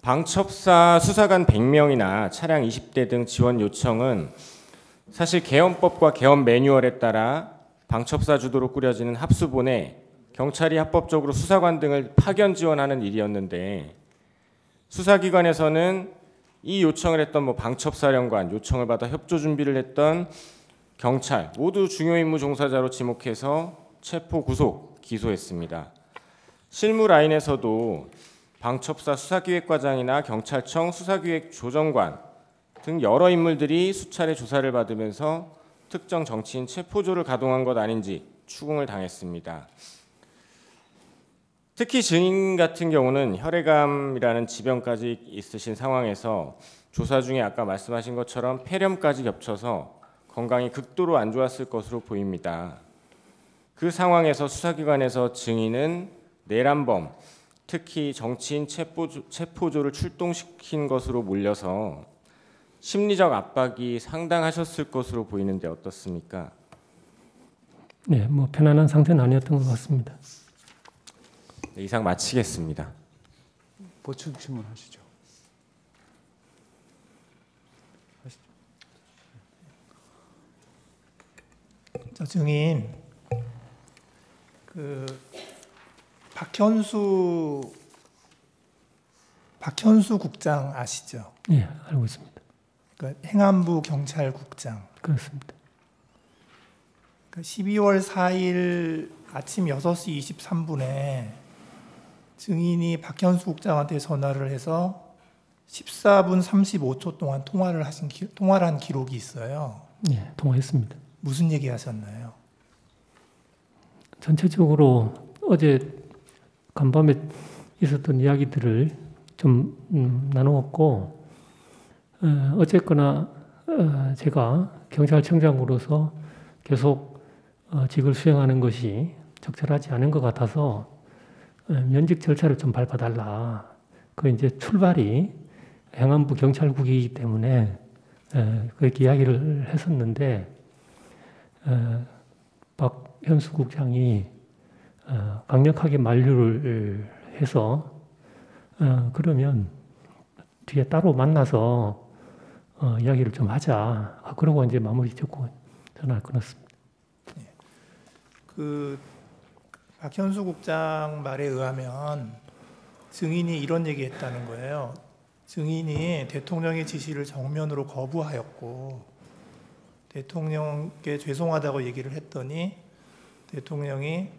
방첩사 수사관 100명이나 차량 20대 등 지원 요청은 사실 계엄법과 계엄 매뉴얼에 따라 방첩사 주도로 꾸려지는 합수본에 경찰이 합법적으로 수사관 등을 파견 지원하는 일이었는데, 수사기관에서는 이 요청을 했던 방첩사령관, 요청을 받아 협조 준비를 했던 경찰 모두 중요 임무 종사자로 지목해서 체포, 구속, 기소했습니다. 실무 라인에서도 방첩사 수사기획과장이나 경찰청 수사기획조정관 등 여러 인물들이 수차례 조사를 받으면서 특정 정치인 체포조를 가동한 것 아닌지 추궁을 당했습니다. 특히 증인 같은 경우는 혈액암이라는 지병까지 있으신 상황에서 조사 중에 아까 말씀하신 것처럼 폐렴까지 겹쳐서 건강이 극도로 안 좋았을 것으로 보입니다. 그 상황에서 수사기관에서 증인은 내란범, 특히 정치인 체포조를 출동시킨 것으로 몰려서 심리적 압박이 상당하셨을 것으로 보이는데 어떻습니까? 네, 편안한 상태는 아니었던 것 같습니다. 네, 이상 마치겠습니다. 보충 질문하시죠. 저 증인 박현수 국장 아시죠? 예, 알고 있습니다. 행안부 경찰국장. 그렇습니다. 12월 4일 아침 6시 23분에 증인이 박현수 국장한테 전화를 해서 14분 35초 동안 통화를 한 기록이 있어요. 예, 통화했습니다. 무슨 얘기 하셨나요? 전체적으로 어제 간밤에 있었던 이야기들을 좀 나누었고, 어쨌거나 제가 경찰청장으로서 계속 직을 수행하는 것이 적절하지 않은 것 같아서 면직 절차를 좀 밟아달라. 그 이제 출발이 행안부 경찰국이기 때문에 그렇게 이야기를 했었는데, 박현수 국장이 강력하게 만류를 해서 그러면 뒤에 따로 만나서 이야기를 좀 하자. 그러고 이제 마무리 짓고 전화를 끊었습니다. 그 박현수 국장 말에 의하면 증인이 이런 얘기했다는 거예요. 증인이 대통령의 지시를 정면으로 거부하였고 대통령께 죄송하다고 얘기를 했더니 대통령이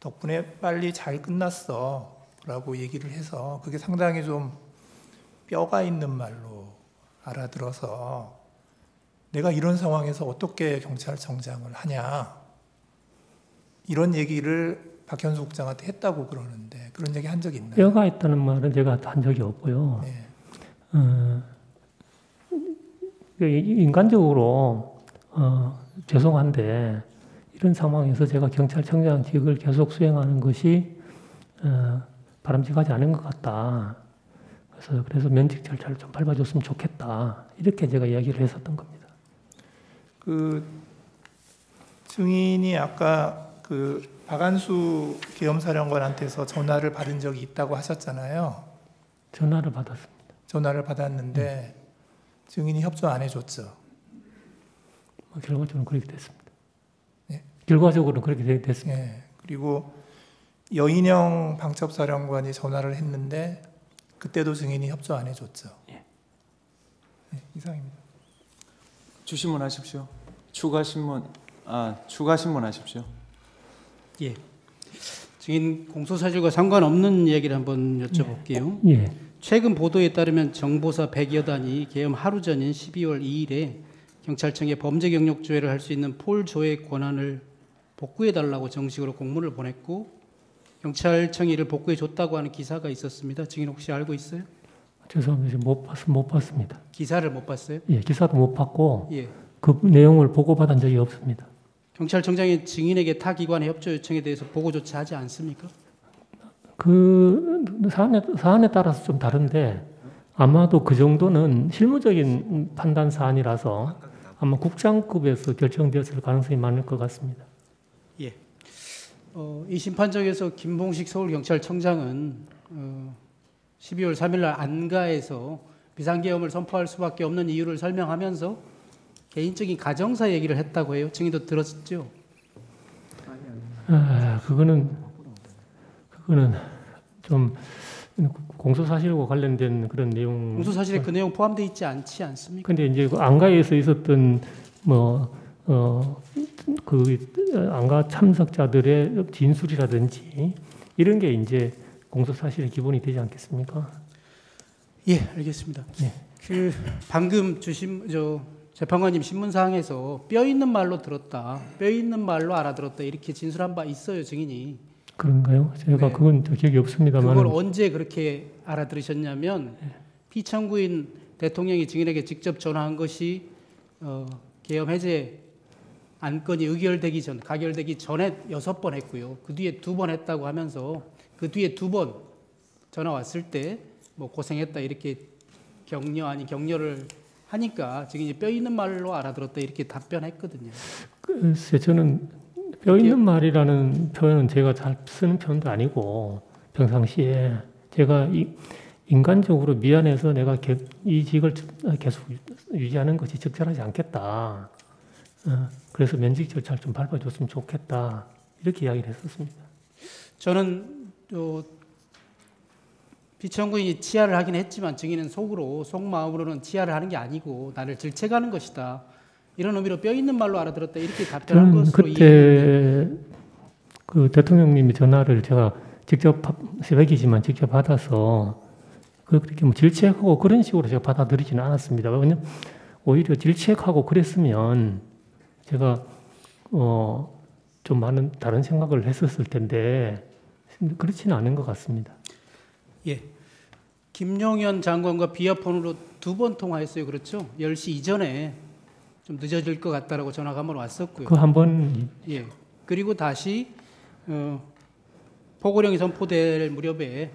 덕분에 빨리 잘 끝났어 라고 얘기를 해서 그게 상당히 좀 뼈가 있는 말로 알아들어서 내가 이런 상황에서 어떻게 경찰청장을 하냐 이런 얘기를 박현수 국장한테 했다고 그러는데 그런 얘기 한 적이 있나요? 뼈가 있다는 말은 제가 한 적이 없고요. 인간적으로 죄송한데 이런 상황에서 제가 경찰청장직을 계속 수행하는 것이 바람직하지 않은 것 같다. 그래서 면직 절차를 좀 밟아줬으면 좋겠다. 이렇게 제가 이야기를 했었던 겁니다. 그 증인이 아까 그 박안수 계엄사령관한테서 전화를 받은 적이 있다고 하셨잖아요. 전화를 받았습니다. 전화를 받았는데 증인이 협조 안 해줬죠. 결과적으로 그렇게 됐습니다. 예. 결과적으로 그렇게 됐습니다. 예. 그리고 여인영 방첩사령관이 전화를 했는데 그때도 증인이 협조 안 해줬죠. 예. 예, 이상입니다. 주신문 하십시오. 추가 신문 하십시오. 예. 증인 공소사실과 상관없는 얘기를 한번 여쭤볼게요. 예. 최근 보도에 따르면 정보사 100여 단이 계엄 하루 전인 12월 2일에 경찰청에 범죄 경력 조회를 할 수 있는 폴 조회 권한을 복구해달라고 정식으로 공문을 보냈고 경찰청이 이를 복구해줬다고 하는 기사가 있었습니다. 증인 혹시 알고 있어요? 죄송합니다. 못 봤습니다. 기사를 못 봤어요? 예, 기사도 못 봤고 예. 그 내용을 보고받은 적이 없습니다. 경찰청장이 증인에게 타 기관의 협조 요청에 대해서 보고조차 하지 않습니까? 그 사안에 따라서 좀 다른데 아마도 그 정도는 실무적인 판단 사안이라서 아마 국장급에서 결정되었을 가능성이 많을 것 같습니다. 예. 이 심판정에서 김봉식 서울경찰청장은 12월 3일 날 안가에서 비상계엄을 선포할 수밖에 없는 이유를 설명하면서 개인적인 가정사 얘기를 했다고 해요. 증인도 들었죠? 그거는 좀 공소사실과 관련된 그런 내용. 공소사실에 그 내용 포함되어 있지 않지 않습니까? 근데 이제 그 안가에서 있었던 그 안가 참석자들의 진술이라든지 이런 게 이제 공소사실의 기본이 되지 않겠습니까? 예, 알겠습니다. 예. 그 방금 주신 재판관님 신문사항에서 뼈 있는 말로 들었다, 뼈 있는 말로 알아들었다 이렇게 진술한 바 있어요, 증인이. 그런가요? 제가 네. 그건 기억이 없습니다만. 그걸 언제 그렇게 알아들으셨냐면 피청구인 대통령이 증인에게 직접 전화한 것이 계엄 해제 안건이 가결되기 전에 6번 했고요. 그 뒤에 2번 했다고 하면서 그 뒤에 2번 전화 왔을 때 뭐 고생했다 이렇게 격려 아닌 격려를 하니까 증인이 뼈 있는 말로 알아들었다 이렇게 답변했거든요. 글쎄 저는 뼈 있는 말이라는 표현은 제가 잘 쓰는 표현도 아니고 평상시에 제가 인간적으로 미안해서 내가 이 직을 계속 유지하는 것이 적절하지 않겠다. 그래서 면직 절차를 좀 밟아줬으면 좋겠다. 이렇게 이야기를 했었습니다. 저는 피청구인이 치하를 하긴 했지만 증인은 속마음으로는 치하를 하는 게 아니고 나를 질책하는 것이다. 이런 의미로 뼈 있는 말로 알아들었다. 이렇게 답변한 저는 것으로 그때 그 대통령님의 전화를 제가 직접 새벽이지만 직접 받아서 그렇게 뭐 질책하고 그런 식으로 제가 받아들이지는 않았습니다. 왜냐면 오히려 질책하고 그랬으면 제가 좀 많은 다른 생각을 했었을 텐데 그렇지는 않은 것 같습니다. 예. 김용현 장관과 비아폰으로 2번 통화했어요. 그렇죠? 10시 이전에 좀 늦어질 것 같다라고 전화가 한번 왔었고요. 그 한 번 예. 그리고 다시 포고령이 선포될 무렵에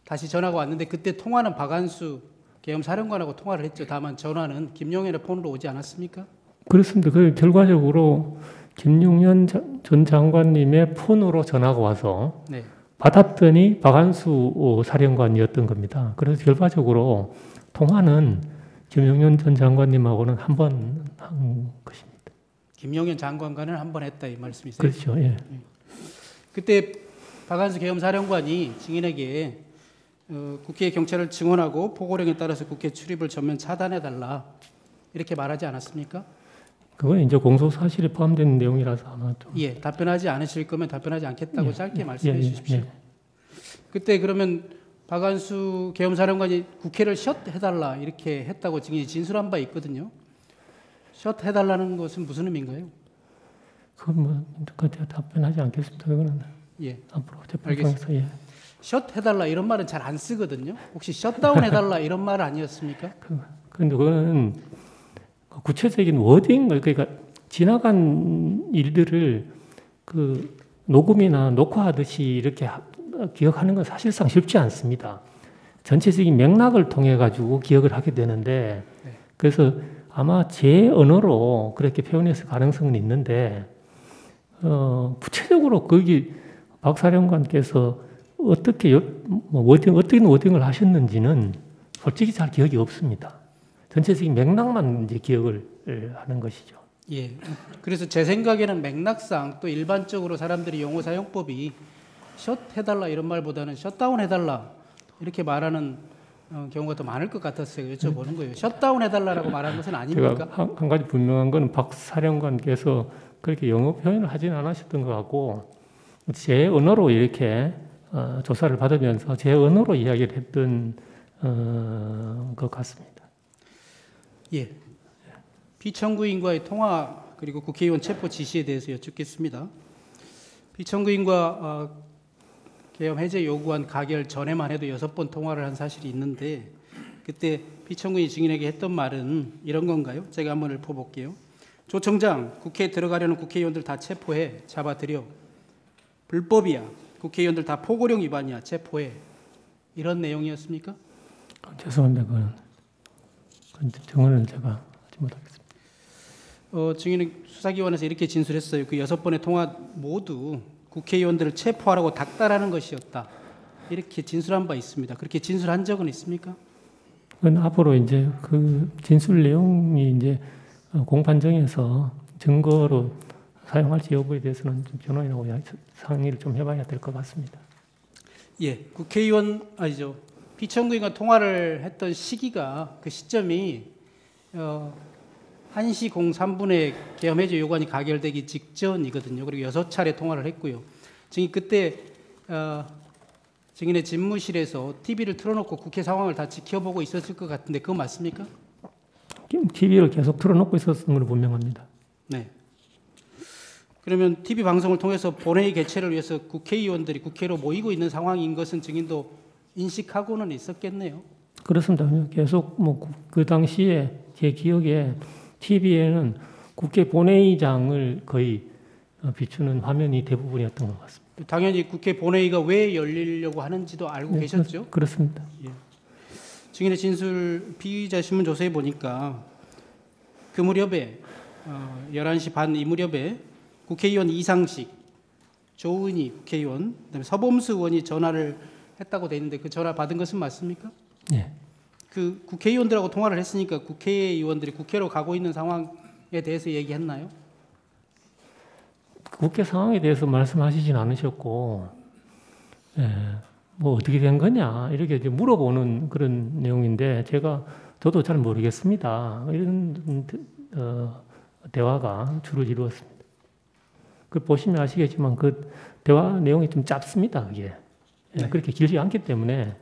다시 전화가 왔는데 그때 통화는 박한수 계엄 사령관하고 통화를 했죠. 다만 전화는 김용현의 폰으로 오지 않았습니까? 그렇습니다. 그 결과적으로 김용현 전 장관님의 폰으로 전화가 와서 네. 받았더니 박한수 사령관이었던 겁니다. 그래서 결과적으로 통화는 김용현 전 장관님하고는 한 번 한 것입니다. 김용현 장관과는 한 번 했다 이 말씀이세요? 그렇죠. 예. 그때 박한수 계엄 사령관이 증인에게 국회에 경찰을 증언하고 포고령에 따라서 국회 출입을 전면 차단해달라 이렇게 말하지 않았습니까? 그건 이제 공소 사실에 포함된 내용이라서 아마 좀. 예, 답변하지 않으실 거면 답변하지 않겠다고 예, 짧게 예, 말씀해 예, 주십시오. 예. 그때 그러면 박한수 계엄 사령관이 국회를 셧해달라 이렇게 했다고 증인이 진술한 바 있거든요. 셧해달라는 것은 무슨 의미인가요? 그건 뭐 그때 답변하지 않겠습니다. 그거는 예, 앞으로 재판장에서 예. 셧해달라 이런 말은 잘 안 쓰거든요. 혹시 셧다운해달라 이런 말 아니었습니까? 그런데 그거는 구체적인 워딩, 그러니까 지나간 일들을 그 녹음이나 녹화하듯이 이렇게 기억하는 건 사실상 쉽지 않습니다. 전체적인 맥락을 통해 가지고 기억을 하게 되는데, 그래서 아마 제 언어로 그렇게 표현했을 가능성은 있는데, 구체적으로 거기 박 사령관께서 어떻게 어떤 워딩을 하셨는지는 솔직히 잘 기억이 없습니다. 전체적인 맥락만 이제 기억을 하는 것이죠. 예. 그래서 제 생각에는 맥락상 또 일반적으로 사람들이 용어 사용법이 셧해달라 이런 말보다는 셧다운해달라 이렇게 말하는 경우가 더 많을 것 같았어요. 여쭤보는 거예요. 셧다운해달라라고 말하는 것은 아닙니까? 제가 한 가지 분명한 건 박 사령관께서 그렇게 영어 표현을 하진 않으셨던 것 같고 제 언어로 이렇게 조사를 받으면서 제 언어로 이야기를 했던 것 같습니다. 예. 피청구인과의 통화 그리고 국회의원 체포 지시에 대해서 여쭙겠습니다. 피청구인과 계엄 해제 요구한 가결 전에만 해도 6번 통화를 한 사실이 있는데 그때 피청구인이 증인에게 했던 말은 이런 건가요? 제가 한번 읊어볼게요. 조 청장, 국회에 들어가려는 국회의원들 다 체포해, 잡아들여. 불법이야. 국회의원들 다 포고령 위반이야. 체포해. 이런 내용이었습니까? 죄송합니다. 그건 증언은 제가 하지 못하겠습니다. 증인은 수사기관에서 이렇게 진술했어요. 그 6번의 통화 모두 국회의원들을 체포하라고 닥달하는 것이었다. 이렇게 진술한 바 있습니다. 그렇게 진술한 적은 있습니까? 그건 앞으로 이제 그 진술 내용이 이제 공판정에서 증거로 사용할지 여부에 대해서는 좀 변호인하고 상의를 좀 해봐야 될 것 같습니다. 예, 국회의원 아니죠. 피청구인과 통화를 했던 시기가 그 시점이 1시 03분에 계엄 해제 요구안이 가결되기 직전이거든요. 그리고 6차례 통화를 했고요. 증인 그때 증인의 집무실에서 TV를 틀어놓고 국회 상황을 다 지켜보고 있었을 것 같은데 그거 맞습니까? TV를 계속 틀어놓고 있었던 걸로 분명합니다. 네. 그러면 TV 방송을 통해서 본회의 개최를 위해서 국회의원들이 국회로 모이고 있는 상황인 것은 증인도 인식하고는 있었겠네요. 그렇습니다. 계속 뭐 그 당시에 제 기억에 TV에는 국회 본회의장을 거의 비추는 화면이 대부분이었던 것 같습니다. 당연히 국회 본회의가 왜 열리려고 하는지도 알고 네, 계셨죠? 그렇습니다. 예. 증인의 진술 피의자 신문 조서에 보니까 그 무렵에 11시 반 이 무렵에 국회의원 이상식, 조은희 국회의원, 그다음에 서범수 의원이 전화를 했다고 돼 있는데 그 전화 받은 것은 맞습니까? 네. 그 국회의원들하고 통화를 했으니까 국회의원들이 국회로 가고 있는 상황에 대해서 얘기했나요? 국회 상황에 대해서 말씀하시진 않으셨고, 뭐 어떻게 된 거냐 이렇게 이제 물어보는 그런 내용인데 저도 잘 모르겠습니다. 이런 대화가 주로 이루었습니다. 그 보시면 아시겠지만 그 대화 내용이 좀 짧습니다. 그게 네. 그렇게 길지 않기 때문에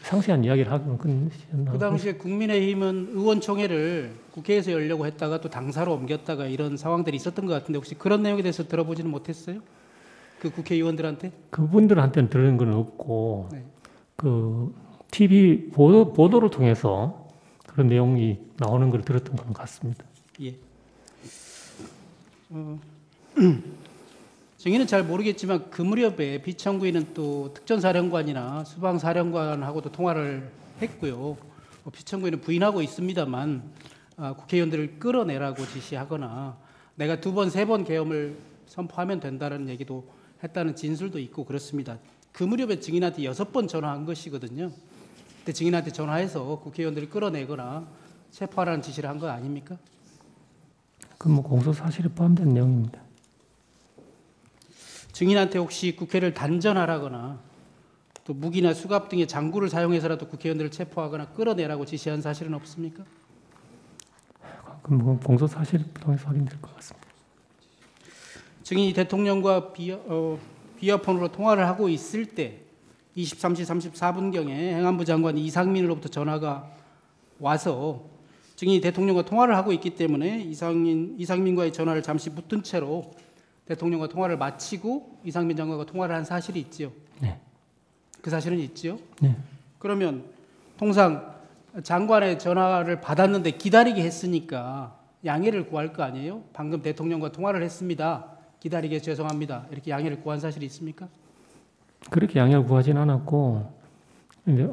상세한 이야기를 하기는 끝이었나. 그 당시에 국민의힘은 의원총회를 국회에서 열려고 했다가 또 당사로 옮겼다가 이런 상황들이 있었던 것 같은데 혹시 그런 내용에 대해서 들어보지는 못했어요? 그 국회의원들한테? 그분들한테는 들은 건 없고 네. 그 TV 보도를 통해서 그런 내용이 나오는 걸 들었던 것 같습니다. 예. 정의는 잘 모르겠지만 그 무렵에 비청구인은 또 특전사령관이나 수방사령관하고도 통화를 했고요. 비청구인은 부인하고 있습니다만 국회의원들을 끌어내라고 지시하거나 내가 2번, 3번 계엄을 선포하면 된다는 얘기도 했다는 진술도 있고 그렇습니다. 그 무렵에 증인한테 6번 전화한 것이거든요. 그때 증인한테 전화해서 국회의원들을 끌어내거나 체포하라는 지시를 한 거 아닙니까? 그 뭐 공소 사실에 포함된 내용입니다. 증인한테 혹시 국회를 단전하라거나 또 무기나 수갑 등의 장구를 사용해서라도 국회의원들을 체포하거나 끌어내라고 지시한 사실은 없습니까? 그럼 뭐 공소 사실을 통해서 확인될 것 같습니다. 증인이 대통령과 비아폰으로 통화를 하고 있을 때 23시 34분경에 행안부 장관 이상민으로부터 전화가 와서 증인이 대통령과 통화를 하고 있기 때문에 이상민과의 전화를 잠시 붙든 채로 대통령과 통화를 마치고 이상민 장관과 통화를 한 사실이 있지요. 네. 그 사실은 있지요. 네. 그러면 통상 장관의 전화를 받았는데 기다리게 했으니까 양해를 구할 거 아니에요? 방금 대통령과 통화를 했습니다. 기다리게 죄송합니다. 이렇게 양해를 구한 사실이 있습니까? 그렇게 양해를 구하진 않았고 이제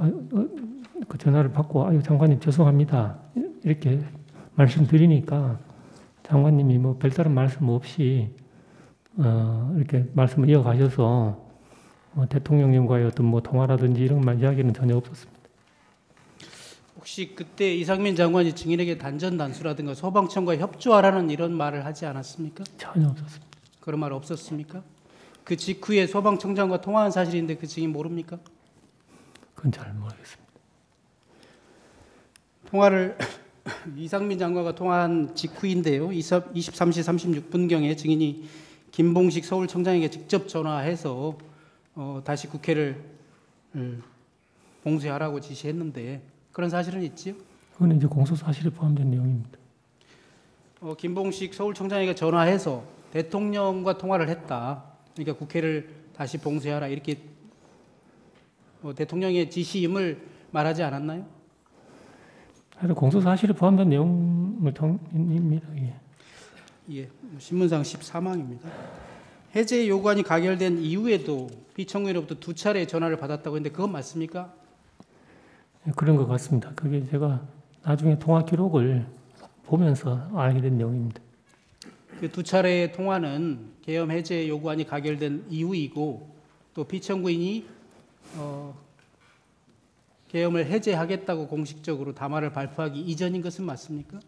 그 전화를 받고 아유 장관님 죄송합니다 이렇게 말씀드리니까 장관님이 뭐 별다른 말씀 없이 이렇게 말씀을 이어가셔서 대통령님과의 어떤 뭐 통화라든지 이런 말 이야기는 전혀 없었습니다. 혹시 그때 이상민 장관이 증인에게 단전단수라든가 소방청과 협조하라는 이런 말을 하지 않았습니까? 전혀 없었습니다. 그런 말 없었습니까? 그 직후에 소방청장과 통화한 사실인데 그 증인 모릅니까? 그건 잘 모르겠습니다. 통화를 이상민 장관과 통화한 직후인데요. 23시 36분경에 증인이 김봉식 서울청장에게 직접 전화해서 다시 국회를 봉쇄하라고 지시했는데 그런 사실은 있지요? 그건 이제 공소 사실에 포함된 내용입니다. 김봉식 서울청장에게 전화해서 대통령과 통화를 했다. 그러니까 국회를 다시 봉쇄하라 이렇게 대통령의 지시임을 말하지 않았나요? 하여튼 공소 사실에 포함된 내용을 통입니다. 예. 예, 신문상 14망입니다. 해제 요구안이 가결된 이후에도 비청구인으로부터 2차례 전화를 받았다고 했는데 그건 맞습니까? 예, 그런 것 같습니다. 그게 제가 나중에 통화 기록을 보면서 알게 된 내용입니다. 그 2차례의 통화는 계엄 해제 요구안이 가결된 이후이고 또 비청구인이 계엄을 해제하겠다고 공식적으로 담화를 발표하기 이전인 것은 맞습니까?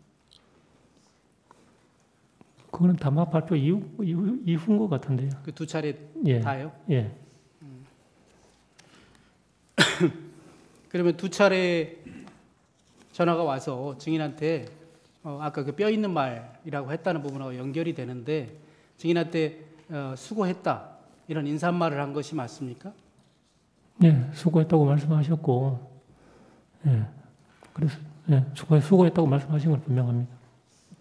그거는 담화 발표 이후인 것 같은데요. 그 2차례 예. 다요? 예. 그러면 2차례 전화가 와서 증인한테 아까 그 뼈 있는 말이라고 했다는 부분하고 연결이 되는데 증인한테 수고했다 이런 인사말을 한 것이 맞습니까? 네, 수고했다고 말씀하셨고, 예, 그래서 예, 수고했다고 말씀하신 걸 분명합니다.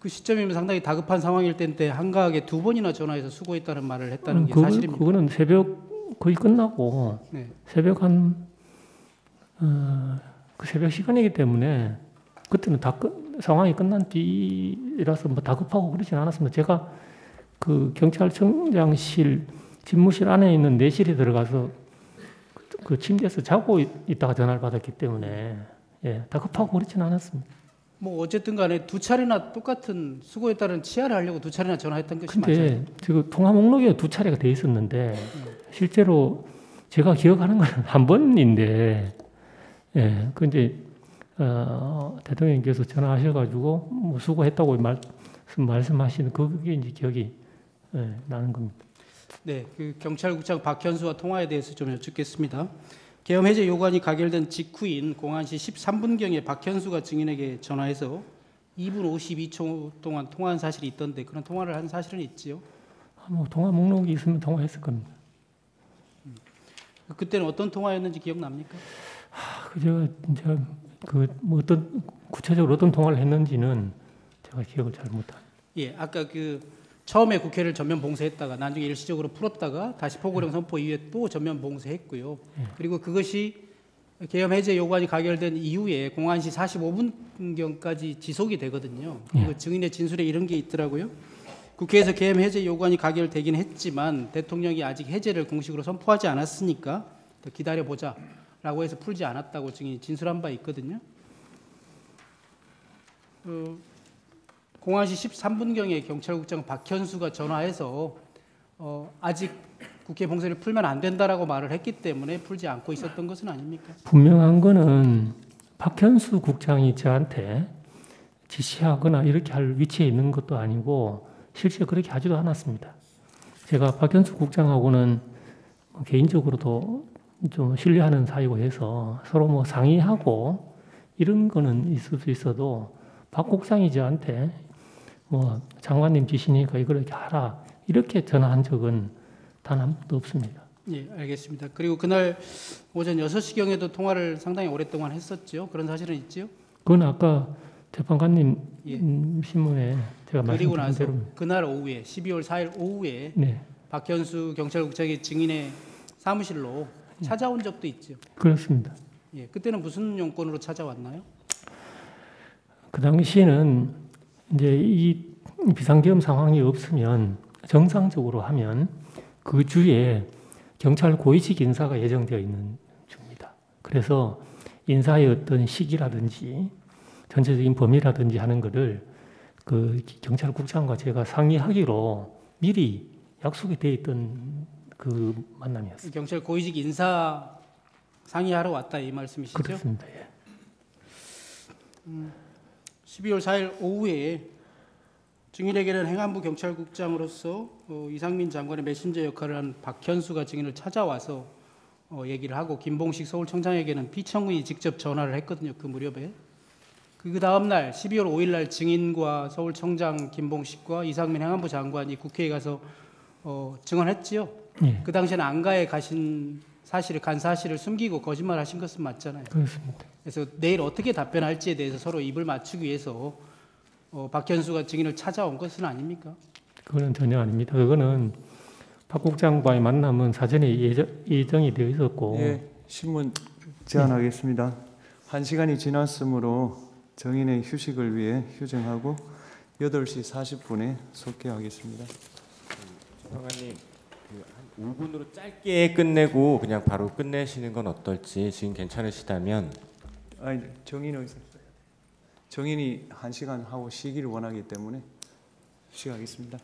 그 시점이면 상당히 다급한 상황일 때인데 한가하게 2번이나 전화해서 수고했다는 말을 했다는 게 사실입니까? 그거는 새벽 거의 끝나고 네. 새벽 그 새벽 시간이기 때문에 그때는 상황이 끝난 뒤라서 뭐 다급하고 그러진 않았습니다. 제가 그 경찰청장실 집무실 안에 있는 내실에 들어가서 그 침대에서 자고 있다가 전화를 받았기 때문에 예, 다급하고 그렇진 않았습니다. 뭐 어쨌든 간에 2차례나 똑같은 수고했다는 치하를 하려고 2차례나 전화했던 것이 맞아요. 근데 지금 통화 목록에 2차례가 돼 있었는데 실제로 제가 기억하는 건 한 번인데 예, 근데 대통령께서 전화하셔가지고 뭐 수고했다고 말씀하시는 그게 이제 기억이 나는 겁니다. 네, 그 경찰국장 박현수와 통화에 대해서 좀 여쭙겠습니다. 계엄 해제 요구안이 가결된 직후인 공안시 13분경에 박현수가 증인에게 전화해서 2분 52초 동안 통화한 사실이 있던데 그런 통화를 한 사실은 있지요? 뭐 통화 목록이 있으면 통화했을 겁니다. 그때는 어떤 통화였는지 기억납니까? 제가 이제 그뭐 어떤 구체적으로 어떤 통화를 했는지는 제가 기억을 잘 못합니다. 예, 아까 그 처음에 국회를 전면 봉쇄했다가 나중에 일시적으로 풀었다가 다시 포고령 선포 이후에 또 전면 봉쇄했고요. 그리고 그것이 계엄 해제 요구안이 가결된 이후에 01시 45분경까지 지속이 되거든요. 그리고 증인의 진술에 이런 게 있더라고요. 국회에서 계엄 해제 요구안이 가결되긴 했지만 대통령이 아직 해제를 공식으로 선포하지 않았으니까 더 기다려보자라고 해서 풀지 않았다고 증인이 진술한 바 있거든요. 01시 13분경에 경찰국장 박현수가 전화해서 아직 국회 봉쇄를 풀면 안 된다라고 말을 했기 때문에 풀지 않고 있었던 것은 아닙니까? 분명한 거는 박현수 국장이 저한테 지시하거나 이렇게 할 위치에 있는 것도 아니고 실제 그렇게 하지도 않았습니다. 제가 박현수 국장하고는 개인적으로도 좀 신뢰하는 사이고 해서 서로 뭐 상의하고 이런 거는 있을 수 있어도 박 국장이 저한테 뭐 장관님 지시니까 이걸 이렇게 하라 이렇게 전화한 적은 단 한 번도 없습니다. 예, 알겠습니다. 그리고 그날 오전 6시경에도 통화를 상당히 오랫동안 했었죠. 그런 사실은 있지요? 그건 아까 재판관님 예. 신문에 제가 그리고 말씀드린 나서 대로 그날 오후에 12월 4일 오후에 네, 박현수 경찰국장이 증인의 사무실로 찾아온 적도 있죠. 그렇습니다. 예, 그때는 무슨 용건으로 찾아왔나요? 그 당시에는 이제 이 비상계엄 상황이 없으면 정상적으로 하면 그 주에 경찰 고위직 인사가 예정되어 있는 중입니다. 그래서 인사의 어떤 시기라든지 전체적인 범위라든지 하는 것을 그 경찰국장과 제가 상의하기로 미리 약속이 되어 있던 그 만남이었습니다. 경찰 고위직 인사 상의하러 왔다 이 말씀이시죠? 그렇습니다. 예. 12월 4일 오후에 증인에게는 행안부 경찰국장으로서 이상민 장관의 메신저 역할을 한 박현수가 증인을 찾아와서 얘기를 하고 김봉식 서울청장에게는 피청구인이 직접 전화를 했거든요. 그 무렵에. 그 다음 날 12월 5일 날 증인과 서울청장 김봉식과 이상민 행안부 장관이 국회에 가서 증언했지요. 예. 그 당시에는 안가에 간 사실을 숨기고 거짓말 하신 것은 맞잖아요. 그렇습니다. 그래서 내일 어떻게 답변할지에 대해서 서로 입을 맞추기 위해서 박현수가 증인을 찾아온 것은 아닙니까? 그거는 전혀 아닙니다. 그거는 박 국장과의 만남은 사전에 예정이 되어 있었고 예, 신문 제안하겠습니다. 1시간이 지났으므로 정인의 휴식을 위해 휴정하고 8시 40분에 속개하겠습니다. 재판관님, 한 5분으로 짧게 끝내고 그냥 바로 끝내시는 건 어떨지 지금 괜찮으시다면. 아니, 정인 의사. 정인이 1시간 하고 쉬기를 원하기 때문에 쉬하겠습니다.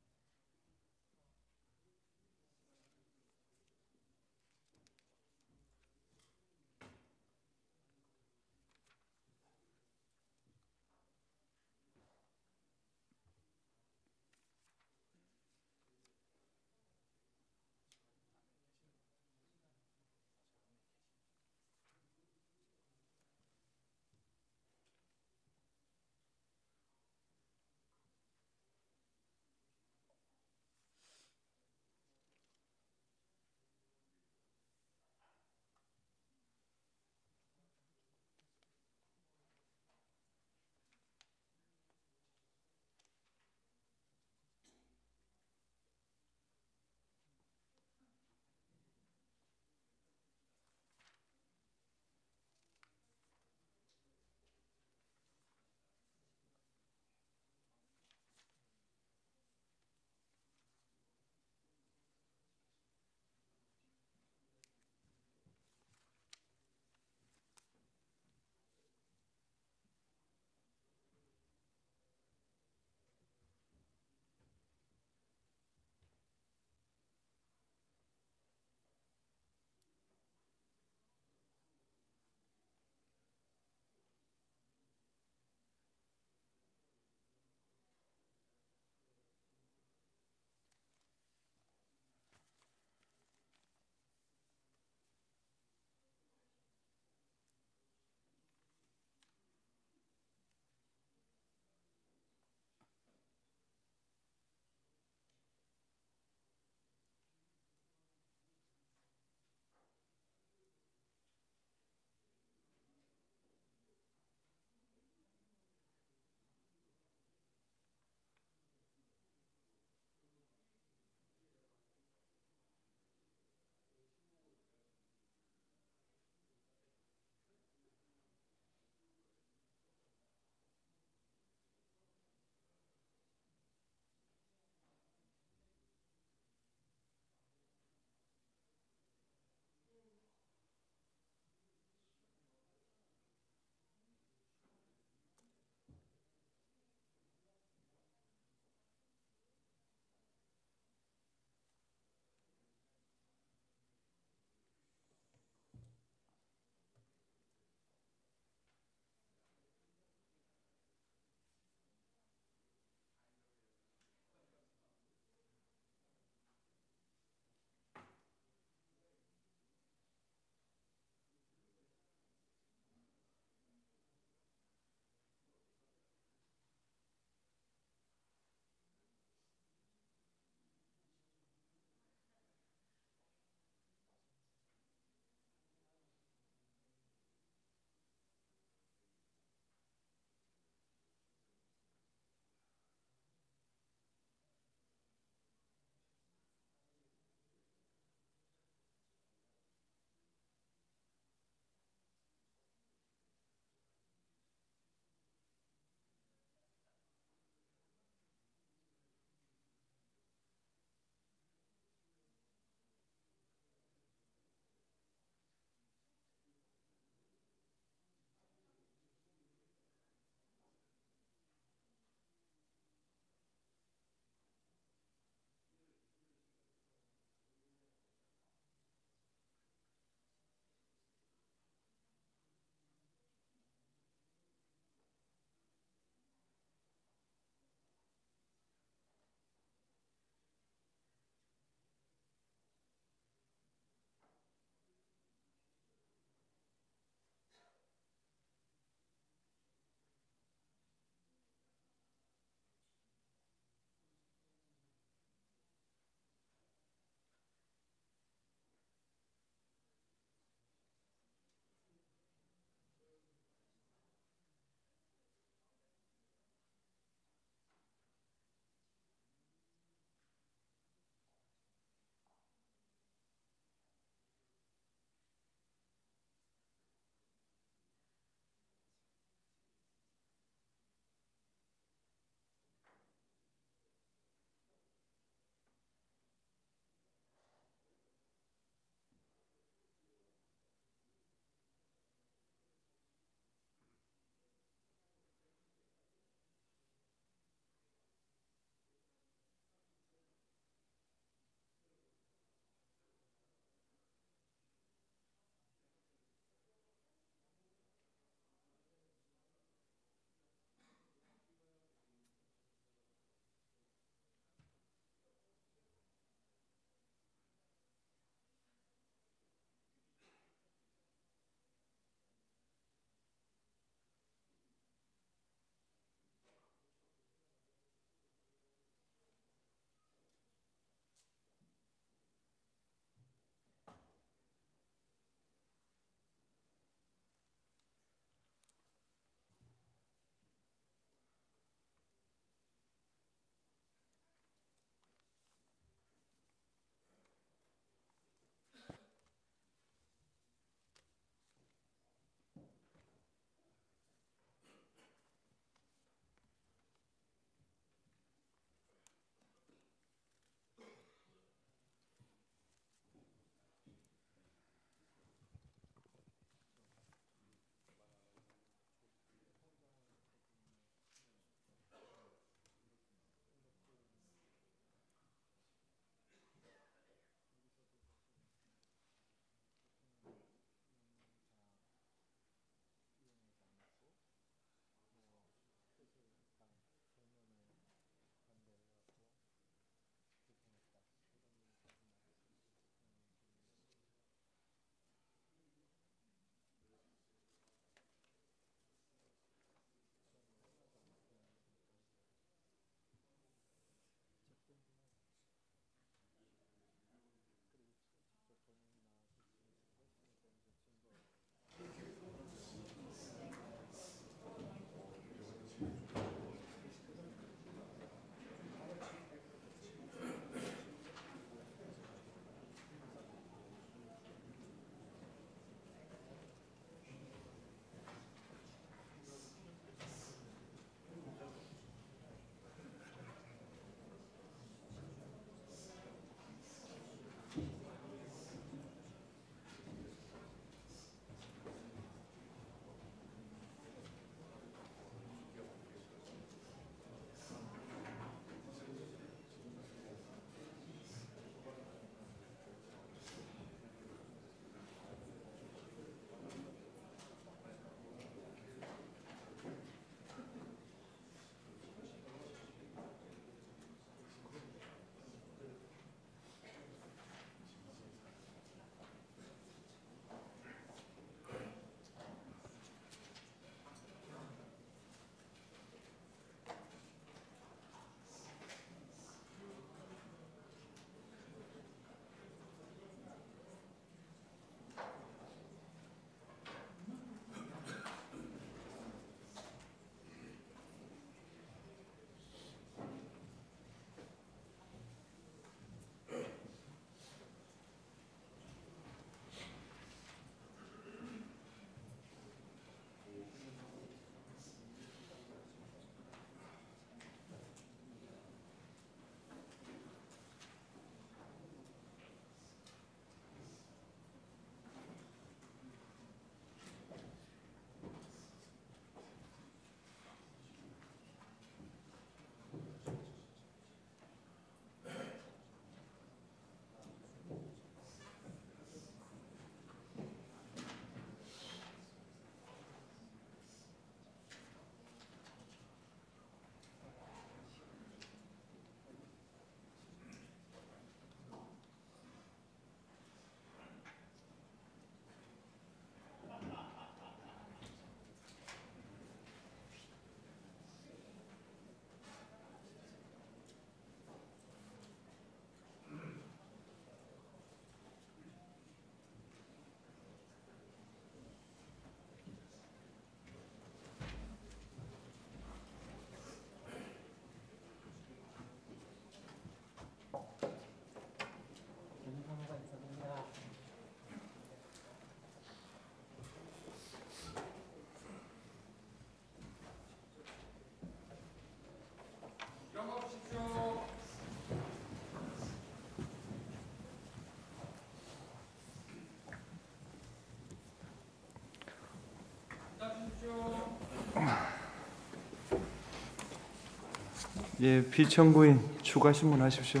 예, 피청구인 추가 신문하십시오.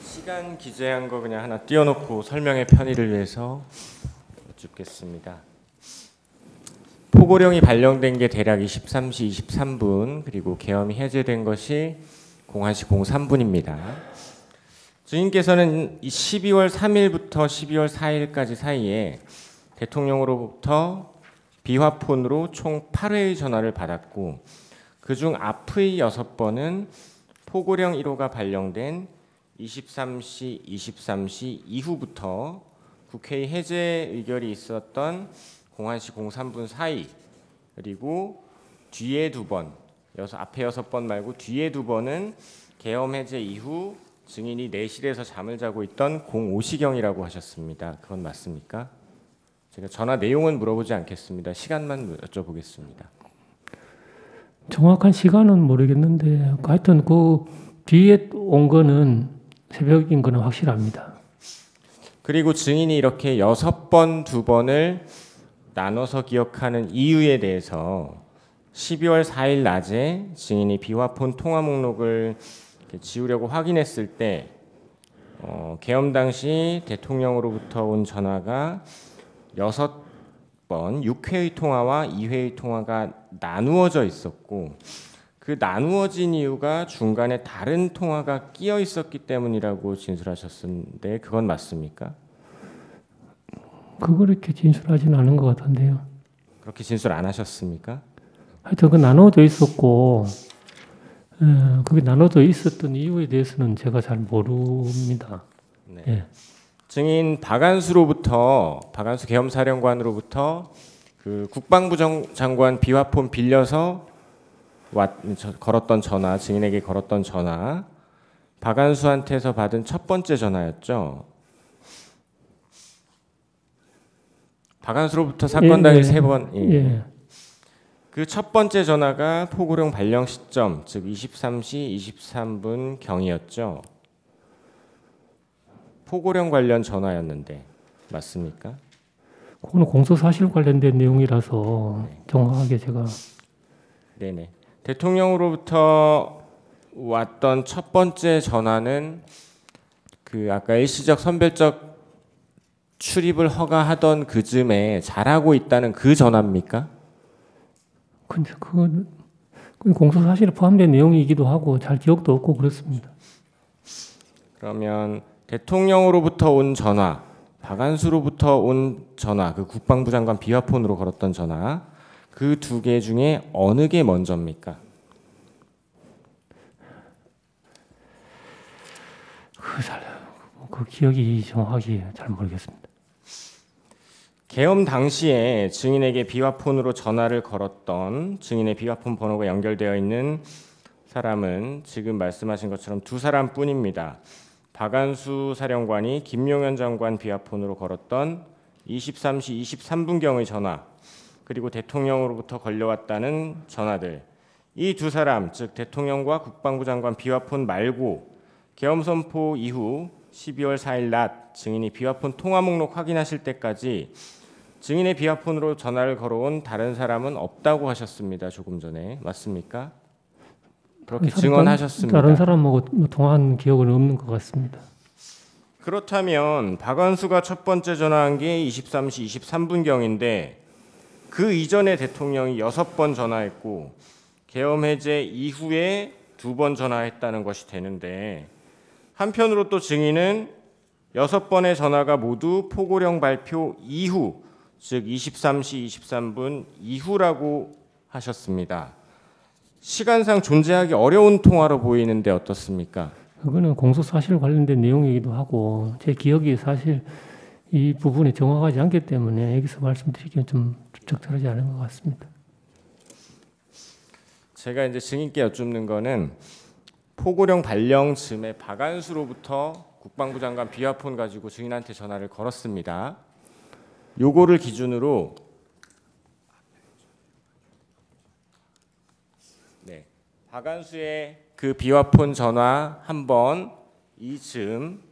시간 기재한 거 그냥 하나 띄워놓고 설명의 편의를 위해서 여쭙겠습니다. 포고령이 발령된 게 대략 23시 23분, 그리고 계엄이 해제된 것이 01시 03분입니다. 증인께서는 12월 3일부터 12월 4일까지 사이에 대통령으로부터 비화폰으로 총 8회의 전화를 받았고, 그중 앞의 6번은 포고령 1호가 발령된 23시 이후부터 국회의 해제 의결이 있었던 01시 03분 사이, 그리고 뒤에 2번, 앞에 6번 말고 뒤에 2번은 계엄 해제 이후 증인이 내실에서 잠을 자고 있던 05시경이라고 하셨습니다. 그건 맞습니까? 제가 전화 내용은 물어보지 않겠습니다. 시간만 여쭤보겠습니다. 정확한 시간은 모르겠는데 하여튼 그 뒤에 온 거는 새벽인 거는 확실합니다. 그리고 증인이 이렇게 6번, 2번을 나눠서 기억하는 이유에 대해서 12월 4일 낮에 증인이 비화폰 통화 목록을 지우려고 확인했을 때 계엄 당시 대통령으로부터 온 전화가 6번, 6회의 통화와 2회의 통화가 나누어져 있었고, 그 나누어진 이유가 중간에 다른 통화가 끼어 있었기 때문이라고 진술하셨는데 그건 맞습니까? 그렇게 진술하지는 않은 것 같은데요. 그렇게 진술 안 하셨습니까? 하여튼 그 나눠져 있었고, 그게 나눠져 있었던 이유에 대해서는 제가 잘 모릅니다. 네. 예. 증인 박안수 계엄사령관으로부터 그 국방부 장관 비화폰 빌려서 걸었던 전화, 증인에게 걸었던 전화, 박안수한테서 받은 첫 번째 전화였죠. 박안수로부터 사건 당일 3번. 예. 그 첫 번째 전화가 포고령 발령 시점, 즉 23시 23분 경이었죠. 포고령 관련 전화였는데 맞습니까? 그거는 공소사실 관련된 내용이라서 정확하게 제가 네네. 대통령으로부터 왔던 첫 번째 전화는 그 아까 일시적 선별적 출입을 허가하던 그 즈음에 잘하고 있다는 그 전화입니까? 근데 그건 공소사실에 포함된 내용이기도 하고 잘 기억도 없고 그렇습니다. 그러면 대통령으로부터 온 전화, 박안수로부터 온 전화, 그 국방부 장관 비화폰으로 걸었던 전화, 그 2개 중에 어느 게 먼저입니까? 그 기억이 정확히 잘 모르겠습니다. 계엄 당시에 증인에게 비화폰으로 전화를 걸었던, 증인의 비화폰 번호가 연결되어 있는 사람은 지금 말씀하신 것처럼 2사람뿐입니다. 박안수 사령관이 김용현 장관 비화폰으로 걸었던 23시 23분경의 전화, 그리고 대통령으로부터 걸려왔다는 전화들, 이 2사람, 즉 대통령과 국방부 장관 비화폰 말고 계엄 선포 이후 12월 4일 낮 증인이 비화폰 통화 목록 확인하실 때까지 증인의 비화폰으로 전화를 걸어온 다른 사람은 없다고 하셨습니다. 조금 전에 맞습니까? 그렇게 증언하셨습니다. 다른 사람하고 통화한 기억은 없는 것 같습니다. 그렇다면 박안수가 첫 번째 전화한 게 23시 23분경인데 그 이전에 대통령이 6번 전화했고 계엄 해제 이후에 2번 전화했다는 것이 되는데, 한편으로 또 증인은 6번의 전화가 모두 포고령 발표 이후, 즉 23시 23분 이후라고 하셨습니다. 시간상 존재하기 어려운 통화로 보이는데 어떻습니까? 그거는 공소사실 관련된 내용이기도 하고 제 기억이 사실 이 부분이 정확하지 않기 때문에 여기서 말씀드리기는 좀 적절하지 않은 것 같습니다. 제가 이제 증인께 여쭙는 거는 포고령 발령 즈음에 박안수로부터 국방부 장관 비화폰 가지고 증인한테 전화를 걸었습니다. 요거를 기준으로 박안수의 그 비화폰 전화 한 번, 이즈음,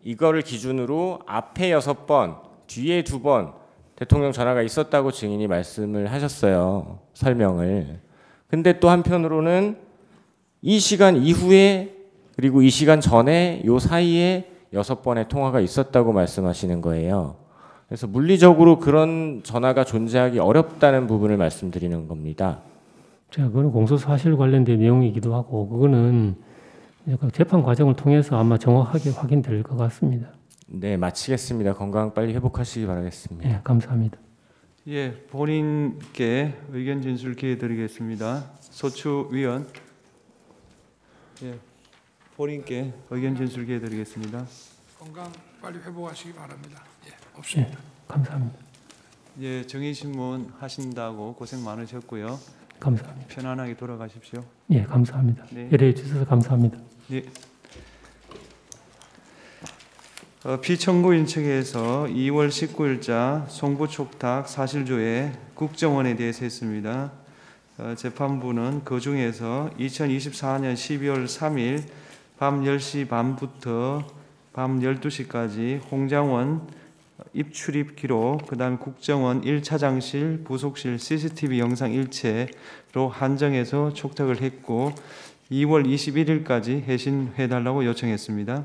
이거를 기준으로 앞에 6번, 뒤에 2번 대통령 전화가 있었다고 증인이 말씀을 하셨어요. 설명을. 근데 또 한편으로는 이 시간 이후에 그리고 이 시간 전에 요 사이에 6번의 통화가 있었다고 말씀하시는 거예요. 그래서 물리적으로 그런 전화가 존재하기 어렵다는 부분을 말씀드리는 겁니다. 제가 그거는 공소 사실 관련된 내용이기도 하고 그거는 재판 과정을 통해서 아마 정확하게 확인될 것 같습니다. 네, 마치겠습니다. 건강 빨리 회복하시기 바라겠습니다. 네, 감사합니다. 예, 본인께 의견 진술 기회 드리겠습니다. 소추위원. 예, 본인께 의견 진술 기회 드리겠습니다. 건강 빨리 회복하시기 바랍니다. 예, 없습니다. 네, 감사합니다. 예, 정의신문 하신다고 고생 많으셨고요. 감사합니다. 편안하게 돌아가십시오. 예, 감사합니다. 네. 배려해 주셔서 감사합니다. 예. 피청구인 측에서 2월 19일자 송부촉탁 사실조회 국정원에 대해서 했습니다. 재판부는 그 중에서 2024년 12월 3일 밤 10시 반부터 밤 12시까지 홍장원 입출입 기록, 그 다음 국정원 1차장실, 부속실 CCTV 영상 일체로 한정해서 촉탁을 했고 2월 21일까지 해신해달라고 요청했습니다.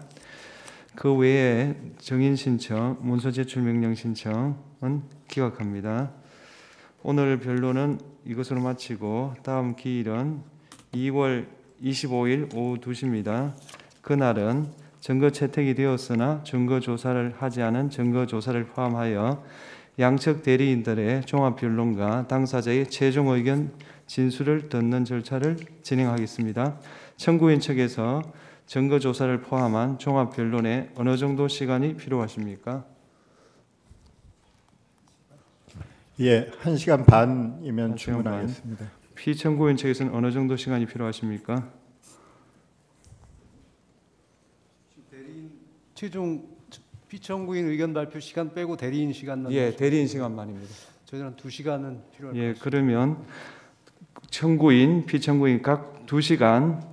그 외에 정인 신청, 문서 제출 명령 신청은 기각합니다. 오늘 변론은 이것으로 마치고 다음 기일은 2월 25일 오후 2시입니다. 그날은 증거 채택이 되었으나 증거 조사를 하지 않은 증거 조사를 포함하여 양측 대리인들의 종합 변론과 당사자의 최종 의견 진술을 듣는 절차를 진행하겠습니다. 청구인 측에서 증거 조사를 포함한 종합 변론에 어느 정도 시간이 필요하십니까? 예, 1시간 반이면 1시간 충분하겠습니다. 피청구인 측에서는 어느 정도 시간이 필요하십니까? 최종 피청구인 의견 발표 시간 빼고 대리인 시간만. 예, 대리인 시간만입니다. 저희는 2시간은 필요할 것 예, 같습니다. 그러면 청구인, 피청구인 각 2시간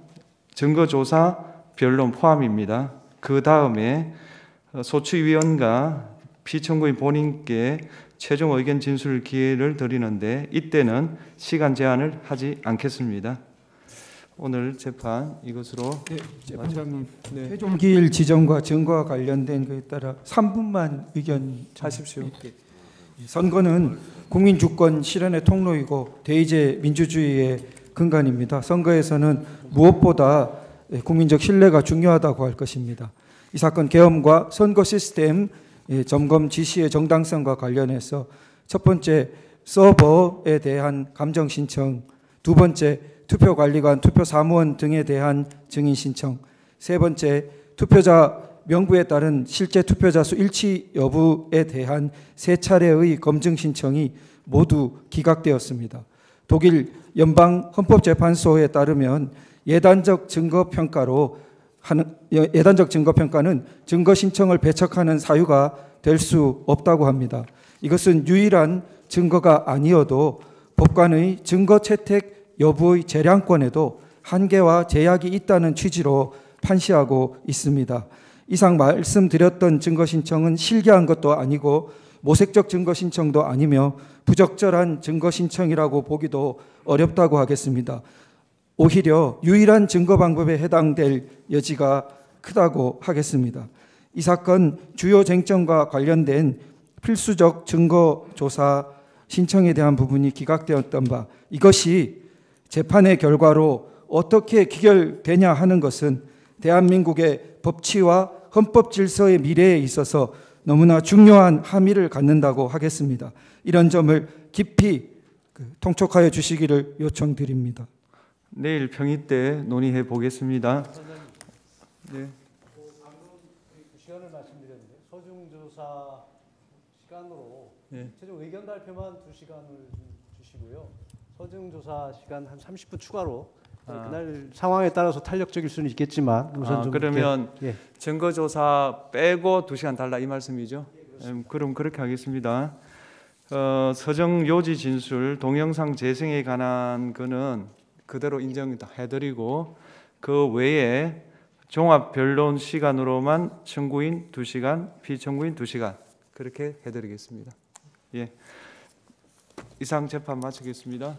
증거조사 변론 포함입니다. 그 다음에 소추위원과 피청구인 본인께 최종 의견 진술 기회를 드리는데 이때는 시간 제한을 하지 않겠습니다. 오늘 재판 이것으로 재판장님, 최종 기일 지정과 증거와 관련된 것에 따라 3분만 의견 하십시오. 선거는 국민 주권 실현의 통로이고 대의제 민주주의의 근간입니다. 선거에서는 무엇보다 국민적 신뢰가 중요하다고 할 것입니다. 이 사건 계엄과 선거 시스템 점검 지시의 정당성과 관련해서 첫 번째 서버에 대한 감정 신청, 두 번째 투표관리관, 투표사무원 등에 대한 증인 신청, 세 번째 투표자 명부에 따른 실제 투표자 수 일치 여부에 대한 세 차례의 검증 신청이 모두 기각되었습니다. 독일 연방 헌법재판소에 따르면 예단적 증거 평가는 증거 신청을 배척하는 사유가 될 수 없다고 합니다. 이것은 유일한 증거가 아니어도 법관의 증거 채택 여부의 재량권에도 한계와 제약이 있다는 취지로 판시하고 있습니다. 이상 말씀드렸던 증거 신청은 실기한 것도 아니고 모색적 증거 신청도 아니며 부적절한 증거 신청이라고 보기도 어렵다고 하겠습니다. 오히려 유일한 증거 방법에 해당될 여지가 크다고 하겠습니다. 이 사건 주요 쟁점과 관련된 필수적 증거 조사 신청에 대한 부분이 기각되었던 바, 이것이 재판의 결과로 어떻게 기결되냐 하는 것은 대한민국의 법치와 헌법 질서의 미래에 있어서 너무나 중요한 함의를 갖는다고 하겠습니다. 이런 점을 깊이 통촉하여 주시기를 요청드립니다. 내일 평의 때 논의해 보겠습니다. 네. 방금 그 시간을 말씀드렸는데 서중조사 시간으로 최종 의견 발표만 2시간을 주시고요. 서중조사 시간 한 30분 추가로 그날 상황에 따라서 탄력적일 수는 있겠지만 우선 좀 그러면 이렇게, 증거조사 빼고 2시간 달라 이 말씀이죠? 그럼 그렇게 하겠습니다. 서정 요지 진술 동영상 재생에 관한 거는 그대로 인정해드리고 그 외에 종합 변론 시간으로만 청구인 2시간, 피청구인 2시간 그렇게 해드리겠습니다. 예, 이상 재판 마치겠습니다.